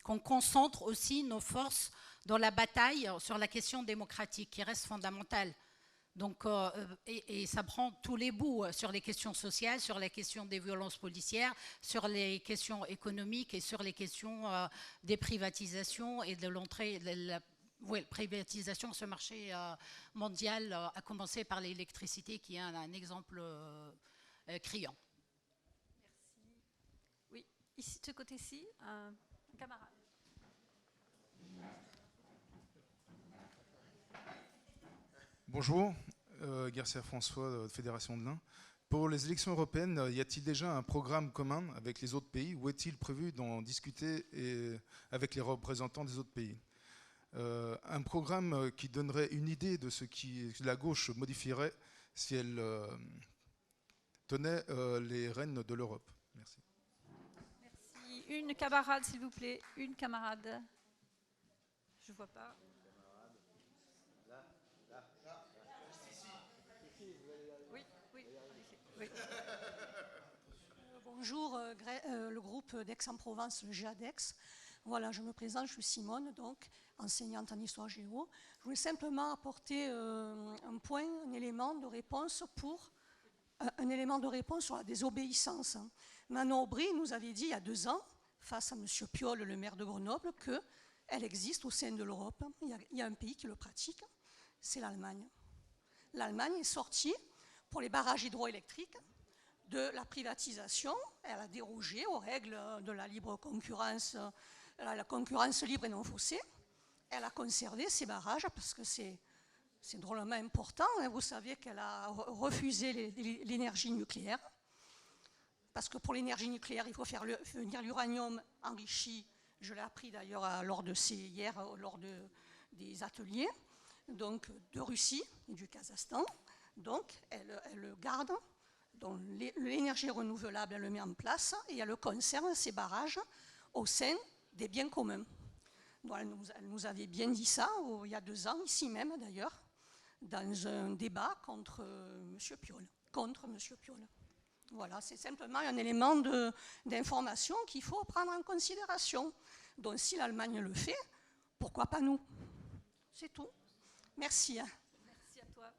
qu'on concentre aussi nos forces dans la bataille sur la question démocratique, qui reste fondamentale? Donc, et ça prend tous les bouts sur les questions sociales, sur les questions des violences policières, sur les questions économiques et sur les questions des privatisations et de l'entrée, la privatisation sur ce marché mondial, à commencer par l'électricité qui est un exemple criant. Merci. Oui, ici, de ce côté-ci, un camarade. Bonjour, Garcia François, Fédération de l'Ain. Pour les élections européennes, y a-t-il déjà un programme commun avec les autres pays ou est-il prévu d'en discuter avec les représentants des autres pays? Un programme qui donnerait une idée de ce que la gauche modifierait si elle tenait les rênes de l'Europe. Merci. Merci. Une camarade, s'il vous plaît. Une camarade. Je ne vois pas. Oui. Bonjour, le groupe d'Aix-en-Provence, GADEX. Voilà, je me présente, je suis Simone, donc enseignante en histoire géo. Je voulais simplement apporter un élément de réponse sur la désobéissance. Manon Aubry nous avait dit il y a 2 ans, face à M. Piolle, le maire de Grenoble, qu'elle existe au sein de l'Europe. Il y a un pays qui le pratique, c'est l'Allemagne. l'Allemagne est sortie pour les barrages hydroélectriques de la privatisation. Elle a dérogé aux règles de la libre concurrence, la concurrence libre et non faussée. Elle a conservé ces barrages parce que c'est drôlement important. Vous savez qu'elle a refusé l'énergie nucléaire. Parce que pour l'énergie nucléaire, il faut faire venir l'uranium enrichi. Je l'ai appris d'ailleurs hier lors des ateliers, donc de Russie et du Kazakhstan. Donc elle le garde, donc l'énergie renouvelable, elle le met en place et elle conserve ces barrages au sein des biens communs. Donc elle nous avait bien dit ça il y a 2 ans, ici même d'ailleurs, dans un débat contre M. Piolle. Voilà, c'est simplement un élément d'information qu'il faut prendre en considération. Donc si l'Allemagne le fait, pourquoi pas nous? C'est tout. Merci. Merci à toi.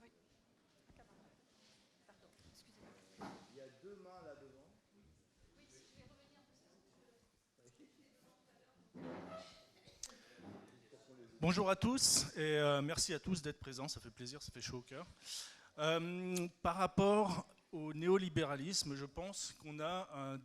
Oui. Pardon, excusez-moi. Il y a 2 mains là-devant. Oui, je vais revenir. Bonjour à tous et merci à tous d'être présents, ça fait plaisir, ça fait chaud au cœur. Par rapport au néolibéralisme, je pense qu'on a un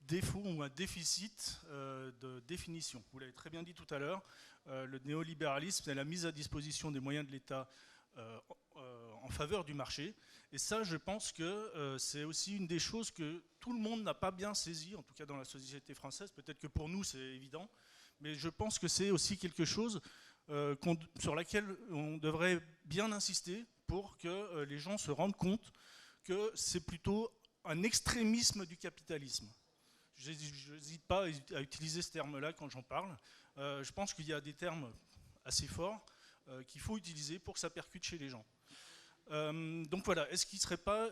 défaut ou un déficit de définition. Vous l'avez très bien dit tout à l'heure, le néolibéralisme, c'est la mise à disposition des moyens de l'État en faveur du marché. Et ça, je pense que c'est aussi une des choses que tout le monde n'a pas bien saisi, en tout cas dans la société française. Peut-être que pour nous, c'est évident, mais je pense que c'est aussi quelque chose sur laquelle on devrait bien insister pour que les gens se rendent compte que c'est plutôt un extrémisme du capitalisme. Je n'hésite pas à utiliser ce terme-là quand j'en parle. Je pense qu'il y a des termes assez forts qu'il faut utiliser pour que ça percute chez les gens. Donc voilà, est-ce qu'il ne serait pas,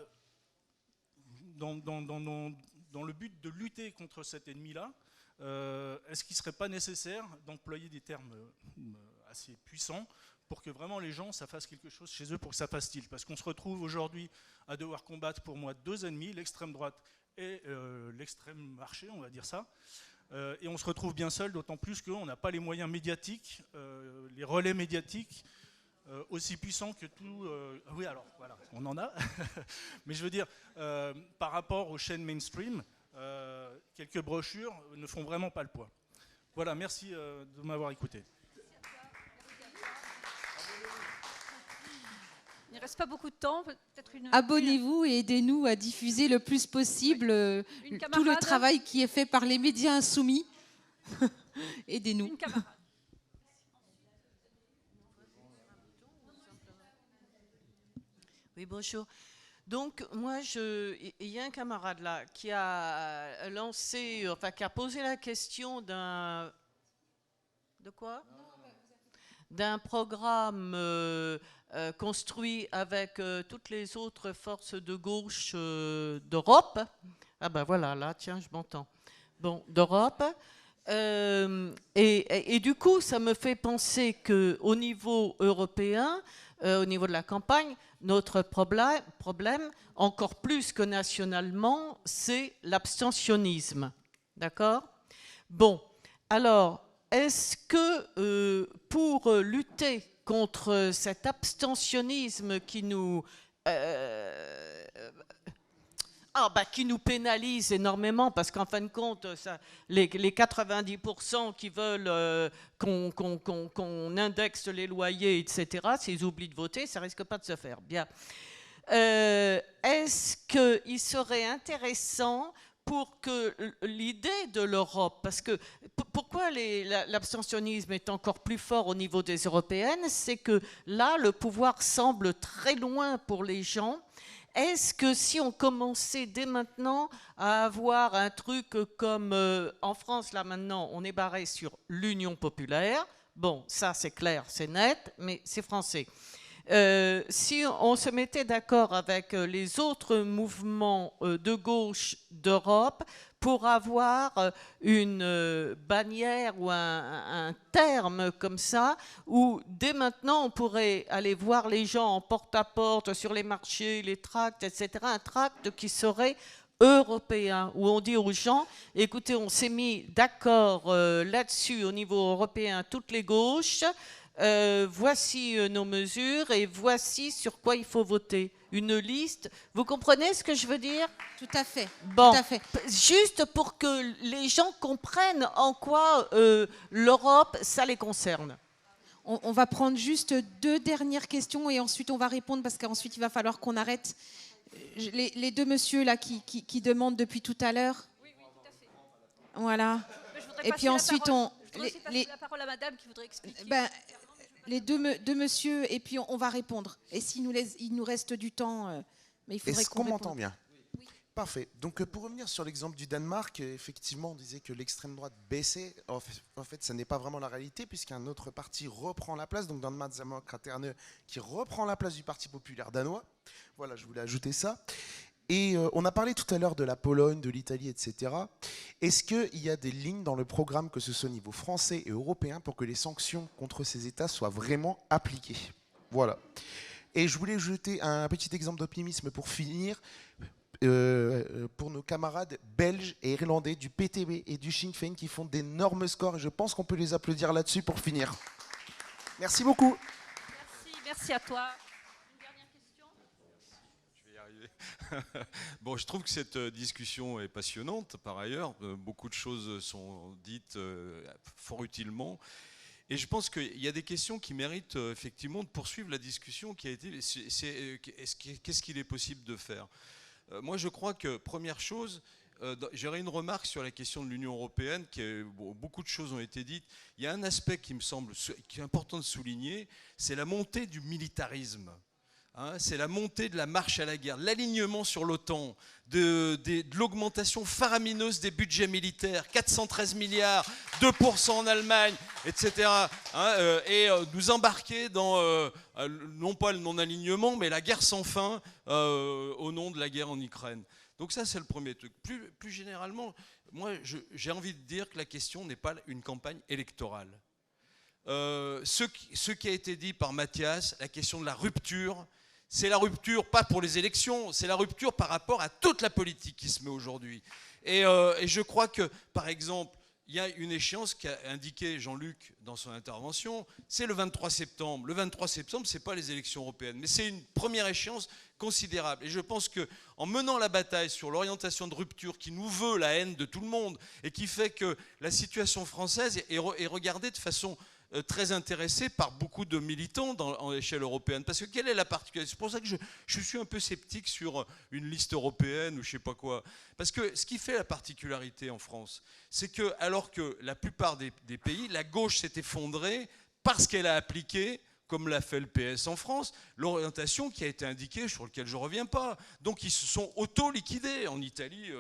dans le but de lutter contre cet ennemi-là, est-ce qu'il ne serait pas nécessaire d'employer des termes assez puissants pour que vraiment les gens, ça fasse quelque chose chez eux pour que ça fasse tilt? Parce qu'on se retrouve aujourd'hui à devoir combattre pour moi 2 ennemis, l'extrême droite et l'extrême marché, on va dire ça. Et on se retrouve bien seul, d'autant plus qu'on n'a pas les moyens médiatiques, les relais médiatiques aussi puissants que tout... oui, alors voilà, on en a. Mais je veux dire, par rapport aux chaînes mainstream, quelques brochures ne font vraiment pas le poids. Voilà, merci de m'avoir écouté. Il ne reste pas beaucoup de temps, peut-être une... Abonnez-vous et aidez-nous à diffuser le plus possible tout le travail qui est fait par les médias insoumis. Aidez-nous. Une camarade. Oui, bonjour. Donc, moi, il y a un camarade là qui a lancé, enfin, qui a posé la question d'un... De quoi? D'un programme construit avec toutes les autres forces de gauche d'Europe. Ah ben voilà, là, tiens, je m'entends. Bon, d'Europe. Et du coup, ça me fait penser qu'au niveau européen, au niveau de la campagne, notre problème, encore plus que nationalement, c'est l'abstentionnisme. D'accord? Bon, alors, est-ce que pour lutter contre cet abstentionnisme qui nous qui nous pénalise énormément, parce qu'en fin de compte, les 90% qui veulent qu'on indexe les loyers, etc., s'ils oublient de voter, ça risque pas de se faire. Bien. Est-ce qu'il serait intéressant pour que l'idée de l'Europe, parce que pourquoi l'abstentionnisme est encore plus fort au niveau des européennes, c'est que là, le pouvoir semble très loin pour les gens. Est-ce que si on commençait dès maintenant à avoir un truc comme en France, là maintenant, on est barré sur l'Union populaire, bon, ça c'est clair, c'est net, mais c'est français. Si on se mettait d'accord avec les autres mouvements de gauche d'Europe pour avoir une bannière ou un terme comme ça, où dès maintenant on pourrait aller voir les gens en porte-à-porte sur les marchés, les tracts, etc., un tract qui serait européen, où on dit aux gens, écoutez, on s'est mis d'accord là-dessus au niveau européen, toutes les gauches, voici nos mesures et voici sur quoi il faut voter. Une liste. Vous comprenez ce que je veux dire? Tout à fait. Bon, tout à fait. Juste pour que les gens comprennent en quoi l'Europe, ça les concerne. On va prendre juste 2 dernières questions et ensuite on va répondre parce qu'ensuite il va falloir qu'on arrête. Les 2 messieurs là qui demandent depuis tout à l'heure. Oui, tout à fait. Voilà. Et puis ensuite on... Je voudrais aussi passer la parole à madame qui voudrait expliquer. Les deux messieurs, et puis on va répondre. Et il nous reste du temps, mais il faudrait Est-ce qu'on m'entend bien? Oui. Parfait. Donc pour revenir sur l'exemple du Danemark, effectivement, on disait que l'extrême droite baissait. En fait, ça n'est pas vraiment la réalité, puisqu'un autre parti reprend la place, donc Danmarksdemokraterne, qui reprend la place du Parti populaire danois. Voilà, je voulais ajouter ça. Et on a parlé tout à l'heure de la Pologne, de l'Italie, etc. Est-ce qu'il y a des lignes dans le programme, que ce soit au niveau français et européen, pour que les sanctions contre ces États soient vraiment appliquées? Voilà. Et je voulais jeter un petit exemple d'optimisme pour finir, pour nos camarades belges et irlandais du PTB et du Sinn Féin qui font d'énormes scores. Et je pense qu'on peut les applaudir là-dessus pour finir. Merci beaucoup. Merci à toi. Bon, je trouve que cette discussion est passionnante par ailleurs. Beaucoup de choses sont dites fort utilement. Et je pense qu'il y a des questions qui méritent effectivement de poursuivre la discussion qui a été. Qu'est-ce qu'il est possible de faire? Moi, je crois que, première chose, j'aurais une remarque sur la question de l'Union européenne. Beaucoup de choses ont été dites. Il y a un aspect qui me semble qui est important de souligner, c'est la montée du militarisme. C'est la montée de la marche à la guerre, l'alignement sur l'OTAN, de l'augmentation faramineuse des budgets militaires, 413 milliards, 2% en Allemagne, etc. Et nous embarquer dans, non pas le non-alignement, mais la guerre sans fin au nom de la guerre en Ukraine. Donc ça, c'est le premier truc. Plus généralement, moi, j'ai envie de dire que la question n'est pas une campagne électorale. Ce qui a été dit par Mathias, la question de la rupture, c'est la rupture pas pour les élections, c'est la rupture par rapport à toute la politique qui se met aujourd'hui. Et je crois que, par exemple, il y a une échéance qu'a indiqué Jean-Luc dans son intervention, c'est le 23 septembre. Le 23 septembre, ce n'est pas les élections européennes, mais c'est une première échéance considérable. Et je pense qu'en menant la bataille sur l'orientation de rupture qui nous veut la haine de tout le monde et qui fait que la situation française est regardée de façon très intéressé par beaucoup de militants en échelle européenne. Parce que quelle est la particularité? C'est pour ça que je suis un peu sceptique sur une liste européenne ou je ne sais pas quoi. Parce que ce qui fait la particularité en France, c'est que alors que la plupart des pays, la gauche s'est effondrée parce qu'elle a appliqué, comme l'a fait le PS en France, l'orientation qui a été indiquée, sur laquelle je ne reviens pas. Donc ils se sont auto-liquidés. En Italie,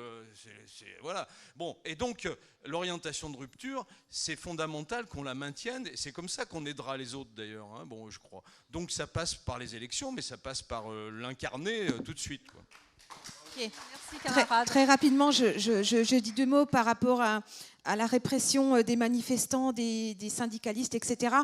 voilà. Bon, et donc l'orientation de rupture, c'est fondamental qu'on la maintienne. Et c'est comme ça qu'on aidera les autres d'ailleurs, hein, bon, je crois. Donc ça passe par les élections, mais ça passe par l'incarner tout de suite, quoi. Okay. Merci, très rapidement, je dis 2 mots par rapport à la répression des manifestants, des syndicalistes, etc.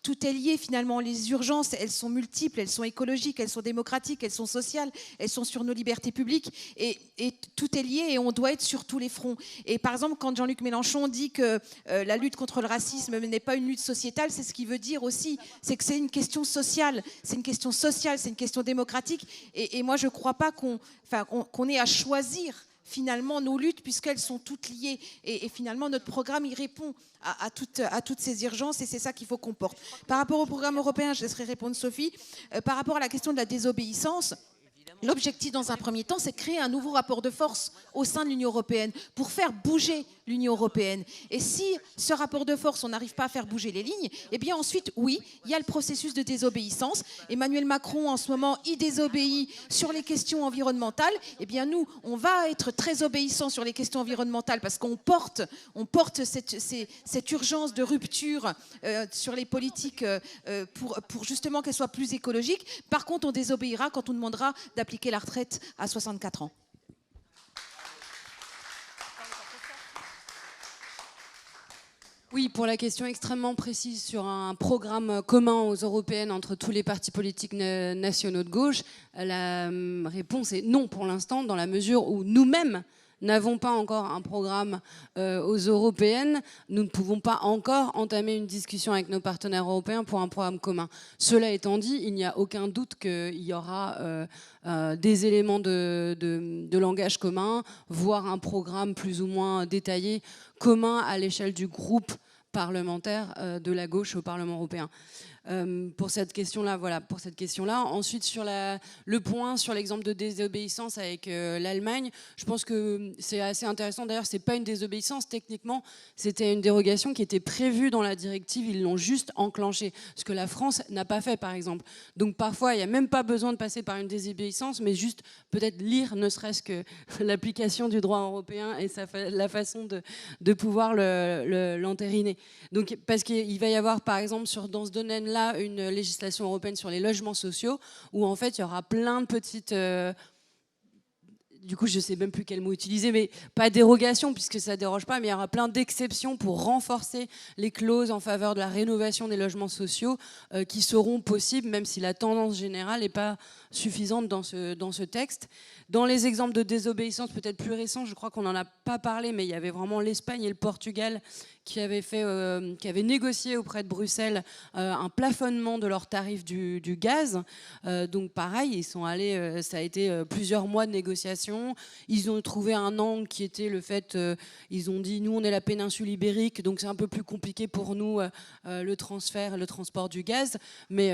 Tout est lié finalement. Les urgences, elles sont multiples, elles sont écologiques, elles sont démocratiques, elles sont sociales, elles sont sur nos libertés publiques. Et tout est lié et on doit être sur tous les fronts. Et par exemple, quand Jean-Luc Mélenchon dit que la lutte contre le racisme n'est pas une lutte sociétale, c'est ce qu'il veut dire aussi. C'est que c'est une question sociale, c'est une question sociale, c'est une question démocratique. Et moi, je ne crois pas qu'on ait à choisir finalement nos luttes puisqu'elles sont toutes liées et finalement notre programme il répond à toutes ces urgences et c'est ça qu'il faut qu'on porte. Par rapport au programme européen, je laisserai répondre Sophie, par rapport à la question de la désobéissance, l'objectif dans un premier temps c'est de créer un nouveau rapport de force au sein de l'Union européenne pour faire bouger l'Union européenne. Et si ce rapport de force, on n'arrive pas à faire bouger les lignes, eh bien ensuite, oui, il y a le processus de désobéissance. Emmanuel Macron, en ce moment, il désobéit sur les questions environnementales. Eh bien nous, on va être très obéissants sur les questions environnementales parce qu'on porte cette urgence de rupture sur les politiques pour justement qu'elles soient plus écologiques. Par contre, on désobéira quand on demandera d'appliquer la retraite à 64 ans. Oui, pour la question extrêmement précise sur un programme commun aux européennes entre tous les partis politiques nationaux de gauche, la réponse est non pour l'instant, dans la mesure où nous-mêmes n'avons pas encore un programme aux européennes, nous ne pouvons pas encore entamer une discussion avec nos partenaires européens pour un programme commun. Cela étant dit, il n'y a aucun doute qu'il y aura des éléments de langage commun, voire un programme plus ou moins détaillé, commun à l'échelle du groupe parlementaire de la gauche au Parlement européen. Pour cette question-là, voilà, pour cette question-là. Ensuite, sur le point sur l'exemple de désobéissance avec l'Allemagne, je pense que c'est assez intéressant. D'ailleurs, c'est pas une désobéissance techniquement, c'était une dérogation qui était prévue dans la directive. Ils l'ont juste enclenchée, ce que la France n'a pas fait, par exemple. Donc parfois, il n'y a même pas besoin de passer par une désobéissance, mais juste peut-être lire, ne serait-ce que l'application du droit européen et la façon de pouvoir l'entériner. Donc, parce qu'il va y avoir, par exemple, dans ce domaine-là, une législation européenne sur les logements sociaux, où en fait, il y aura plein de petites... du coup, je ne sais même plus quel mot utiliser, mais pas dérogation, puisque ça ne déroge pas, mais il y aura plein d'exceptions pour renforcer les clauses en faveur de la rénovation des logements sociaux qui seront possibles, même si la tendance générale n'est pas suffisante dans ce texte. Dans les exemples de désobéissance peut-être plus récents, je crois qu'on n'en a pas parlé, mais il y avait vraiment l'Espagne et le Portugal qui avaient négocié auprès de Bruxelles un plafonnement de leurs tarifs du gaz. Donc pareil, ils sont allés, ça a été plusieurs mois de négociations. Ils ont trouvé un angle qui était le fait, ils ont dit, nous on est la péninsule ibérique, donc c'est un peu plus compliqué pour nous le transport du gaz. Mais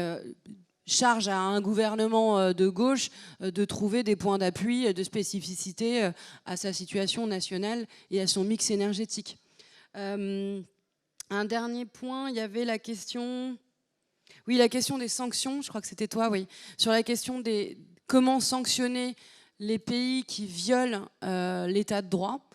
charge à un gouvernement de gauche de trouver des points d'appui, de spécificité à sa situation nationale et à son mix énergétique. Un dernier point, il y avait la question... Oui, la question des sanctions, je crois que c'était toi, oui. Sur la question des comment sanctionner les pays qui violent l'état de droit,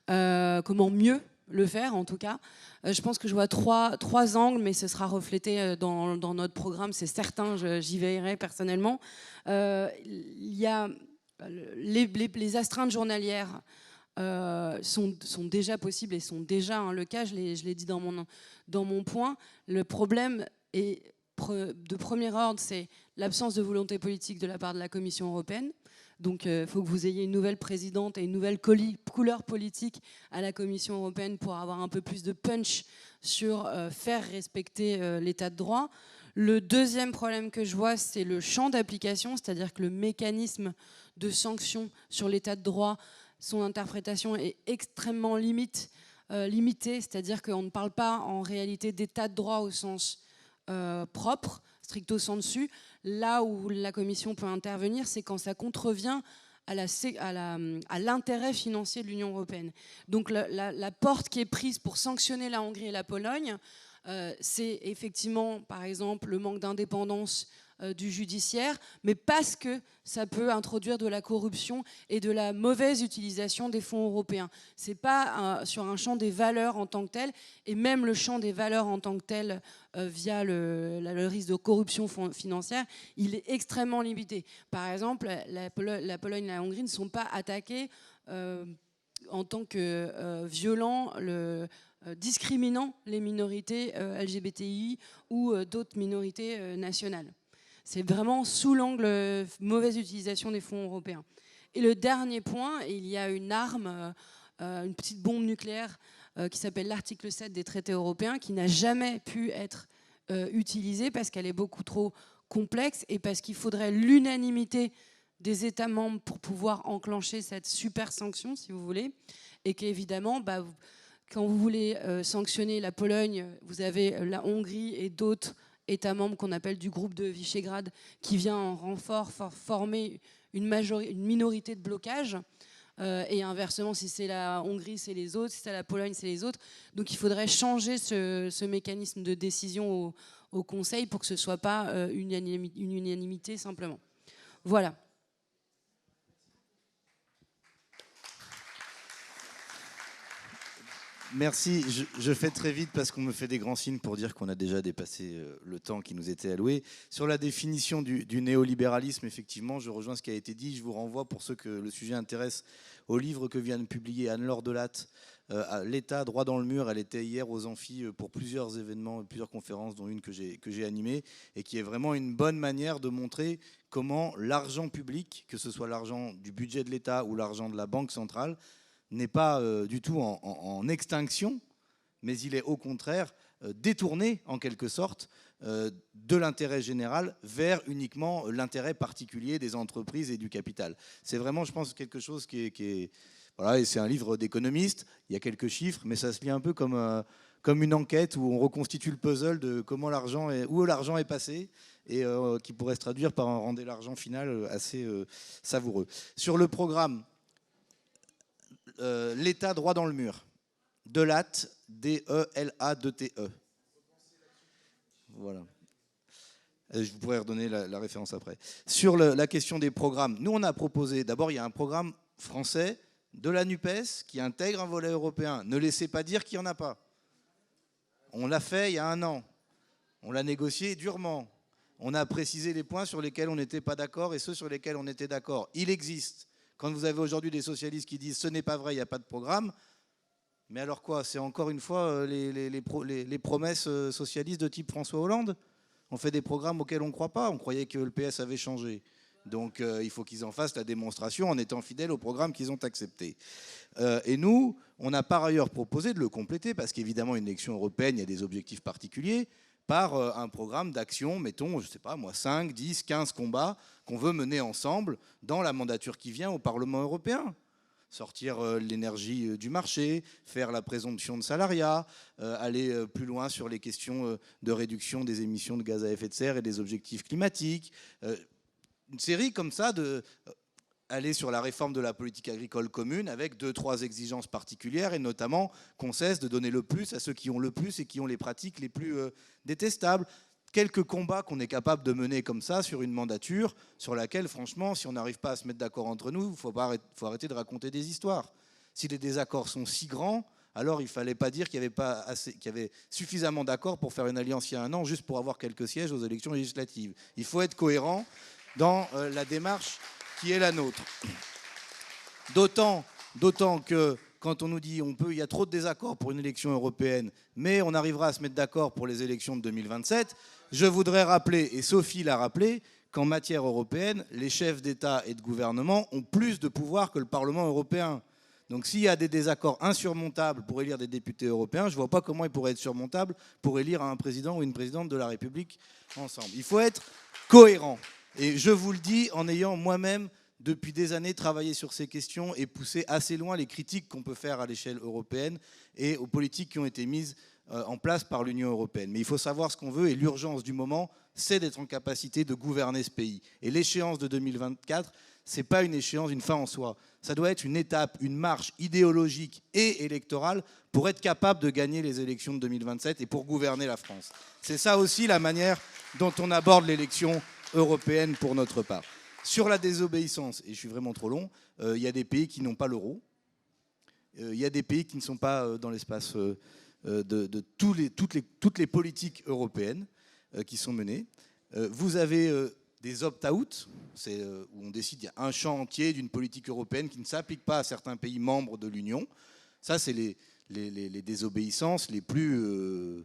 comment mieux le faire en tout cas. Je pense que je vois trois angles, mais ce sera reflété dans notre programme, c'est certain, j'y veillerai personnellement. Il y a les astreintes journalières sont déjà possibles et sont déjà le cas, je l'ai dit dans mon point. Le problème est de premier ordre, c'est l'absence de volonté politique de la part de la Commission européenne. Donc il faut que vous ayez une nouvelle présidente et une nouvelle couleur politique à la Commission européenne pour avoir un peu plus de punch sur faire respecter l'état de droit. Le deuxième problème que je vois, c'est le champ d'application, c'est-à-dire que le mécanisme de sanction sur l'état de droit, son interprétation est extrêmement limitée, c'est-à-dire qu'on ne parle pas en réalité d'état de droit au sens propre, stricto sensu. Là où la Commission peut intervenir, c'est quand ça contrevient à l'intérêt financier de l'Union européenne. Donc la porte qui est prise pour sanctionner la Hongrie et la Pologne, c'est effectivement, par exemple, le manque d'indépendance du judiciaire, mais parce que ça peut introduire de la corruption et de la mauvaise utilisation des fonds européens. Ce n'est pas sur un champ des valeurs en tant que tel, et même le champ des valeurs en tant que tel, via le risque de corruption financière, il est extrêmement limité. Par exemple, la Pologne et la Hongrie ne sont pas attaquées en tant que violant discriminant les minorités LGBTI ou d'autres minorités nationales. C'est vraiment sous l'angle mauvaise utilisation des fonds européens. Et le dernier point, il y a une arme, une petite bombe nucléaire qui s'appelle l'article 7 des traités européens, qui n'a jamais pu être utilisée parce qu'elle est beaucoup trop complexe et parce qu'il faudrait l'unanimité des États membres pour pouvoir enclencher cette super sanction, si vous voulez. Et qu'évidemment, quand vous voulez sanctionner la Pologne, vous avez la Hongrie et d'autres États membres qu'on appelle du groupe de Visegrad qui vient en renfort former une minorité de blocage. Et inversement, si c'est la Hongrie, c'est les autres. Si c'est la Pologne, c'est les autres. Donc il faudrait changer ce mécanisme de décision au Conseil pour que ce ne soit pas une unanimité simplement. Voilà. Merci, je fais très vite parce qu'on me fait des grands signes pour dire qu'on a déjà dépassé le temps qui nous était alloué. Sur la définition du néolibéralisme, effectivement, je rejoins ce qui a été dit. Je vous renvoie, pour ceux que le sujet intéresse, au livre que vient de publier Anne-Laure Delatte, L'État droit dans le mur. Elle était hier aux amphis pour plusieurs événements, plusieurs conférences, dont une que j'ai animée, et qui est vraiment une bonne manière de montrer comment l'argent public, que ce soit l'argent du budget de l'État ou l'argent de la Banque centrale, n'est pas du tout en extinction, mais il est au contraire détourné, en quelque sorte, de l'intérêt général vers uniquement l'intérêt particulier des entreprises et du capital. C'est vraiment, je pense, quelque chose qui est voilà, et c'est un livre d'économiste, il y a quelques chiffres, mais ça se lit un peu comme une enquête où on reconstitue le puzzle de comment où l'argent est passé et qui pourrait se traduire par un rendez l'argent final assez savoureux. Sur le programme, l'État droit dans le mur, Delatte, D-E-L-A-2-T-E. Voilà. Je vous pourrai redonner la référence après. Sur la question des programmes, nous on a proposé, d'abord il y a un programme français de la NUPES qui intègre un volet européen. Ne laissez pas dire qu'il n'y en a pas. On l'a fait il y a 1 an. On l'a négocié durement. On a précisé les points sur lesquels on n'était pas d'accord et ceux sur lesquels on était d'accord. Il existe. Quand vous avez aujourd'hui des socialistes qui disent « ce n'est pas vrai, il n'y a pas de programme », mais alors quoi? C'est encore une fois les promesses socialistes de type François Hollande? On fait des programmes auxquels on ne croit pas. On croyait que le PS avait changé. Donc il faut qu'ils en fassent la démonstration en étant fidèles au programme qu'ils ont accepté. Et nous, on a par ailleurs proposé de le compléter, parce qu'évidemment, une élection européenne, il y a des objectifs particuliers, par un programme d'action, mettons, je ne sais pas moi, 5, 10, 15 combats qu'on veut mener ensemble dans la mandature qui vient au Parlement européen. Sortir l'énergie du marché, faire la présomption de salariat, aller plus loin sur les questions de réduction des émissions de gaz à effet de serre et des objectifs climatiques. Une série comme ça, aller sur la réforme de la politique agricole commune avec 2-3 exigences particulières, et notamment qu'on cesse de donner le plus à ceux qui ont le plus et qui ont les pratiques les plus détestables. Quelques combats qu'on est capable de mener comme ça sur une mandature sur laquelle, franchement, si on n'arrive pas à se mettre d'accord entre nous, il faut arrêter de raconter des histoires. Si les désaccords sont si grands, alors il ne fallait pas dire qu'il y avait suffisamment d'accords pour faire une alliance il y a 1 an, juste pour avoir quelques sièges aux élections législatives. Il faut être cohérent dans la démarche qui est la nôtre. D'autant que quand on nous dit il y a trop de désaccords pour une élection européenne, mais on arrivera à se mettre d'accord pour les élections de 2027, je voudrais rappeler, et Sophie l'a rappelé, qu'en matière européenne, les chefs d'État et de gouvernement ont plus de pouvoir que le Parlement européen. Donc s'il y a des désaccords insurmontables pour élire des députés européens, je ne vois pas comment ils pourraient être surmontables pour élire un président ou une présidente de la République ensemble. Il faut être cohérent. Et je vous le dis en ayant moi-même, depuis des années, travaillé sur ces questions et poussé assez loin les critiques qu'on peut faire à l'échelle européenne et aux politiques qui ont été mises en place par l'Union européenne. Mais il faut savoir ce qu'on veut, et l'urgence du moment, c'est d'être en capacité de gouverner ce pays. Et l'échéance de 2024, ce n'est pas une échéance, une fin en soi. Ça doit être une étape, une marche idéologique et électorale pour être capable de gagner les élections de 2027 et pour gouverner la France. C'est ça aussi la manière dont on aborde l'élection européenne pour notre part. Sur la désobéissance, et je suis vraiment trop long, il y a des pays qui n'ont pas l'euro. Il y a des pays qui ne sont pas dans l'espace de toutes les politiques européennes qui sont menées. Vous avez des opt-out, où on décide, il y a un champ entier d'une politique européenne qui ne s'applique pas à certains pays membres de l'Union. Ça, c'est les désobéissances les plus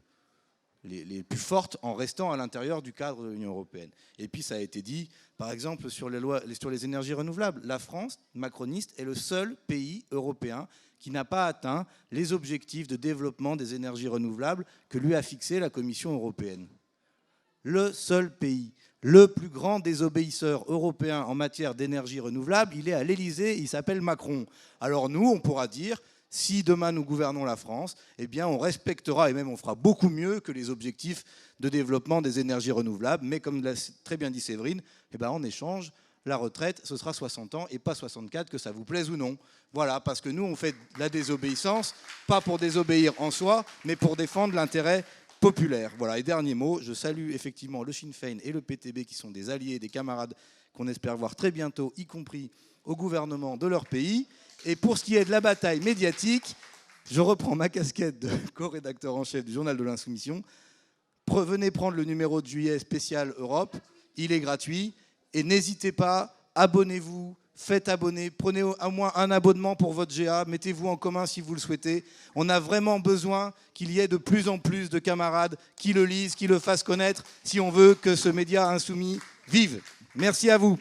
fortes en restant à l'intérieur du cadre de l'Union européenne. Et puis ça a été dit, par exemple, sur les énergies renouvelables. La France, macroniste, est le seul pays européen qui n'a pas atteint les objectifs de développement des énergies renouvelables que lui a fixé la Commission européenne. Le seul pays. Le plus grand désobéisseur européen en matière d'énergie renouvelable, il est à l'Élysée, il s'appelle Macron. Alors nous, on pourra dire, si demain nous gouvernons la France, eh bien on respectera et même on fera beaucoup mieux que les objectifs de développement des énergies renouvelables. Mais comme l'a très bien dit Séverine, eh bien en échange, la retraite, ce sera 60 ans et pas 64, que ça vous plaise ou non. Voilà, parce que nous, on fait de la désobéissance, pas pour désobéir en soi, mais pour défendre l'intérêt populaire. Voilà, et dernier mot, je salue effectivement le Sinn Féin et le PTB qui sont des alliés, des camarades qu'on espère voir très bientôt, y compris au gouvernement de leur pays. Et pour ce qui est de la bataille médiatique, je reprends ma casquette de co-rédacteur en chef du Journal de l'Insoumission. Venez prendre le numéro de juillet spécial Europe, il est gratuit. Et n'hésitez pas, abonnez-vous, faites abonner, prenez au moins un abonnement pour votre GA, mettez-vous en commun si vous le souhaitez. On a vraiment besoin qu'il y ait de plus en plus de camarades qui le lisent, qui le fassent connaître, si on veut que ce média insoumis vive. Merci à vous.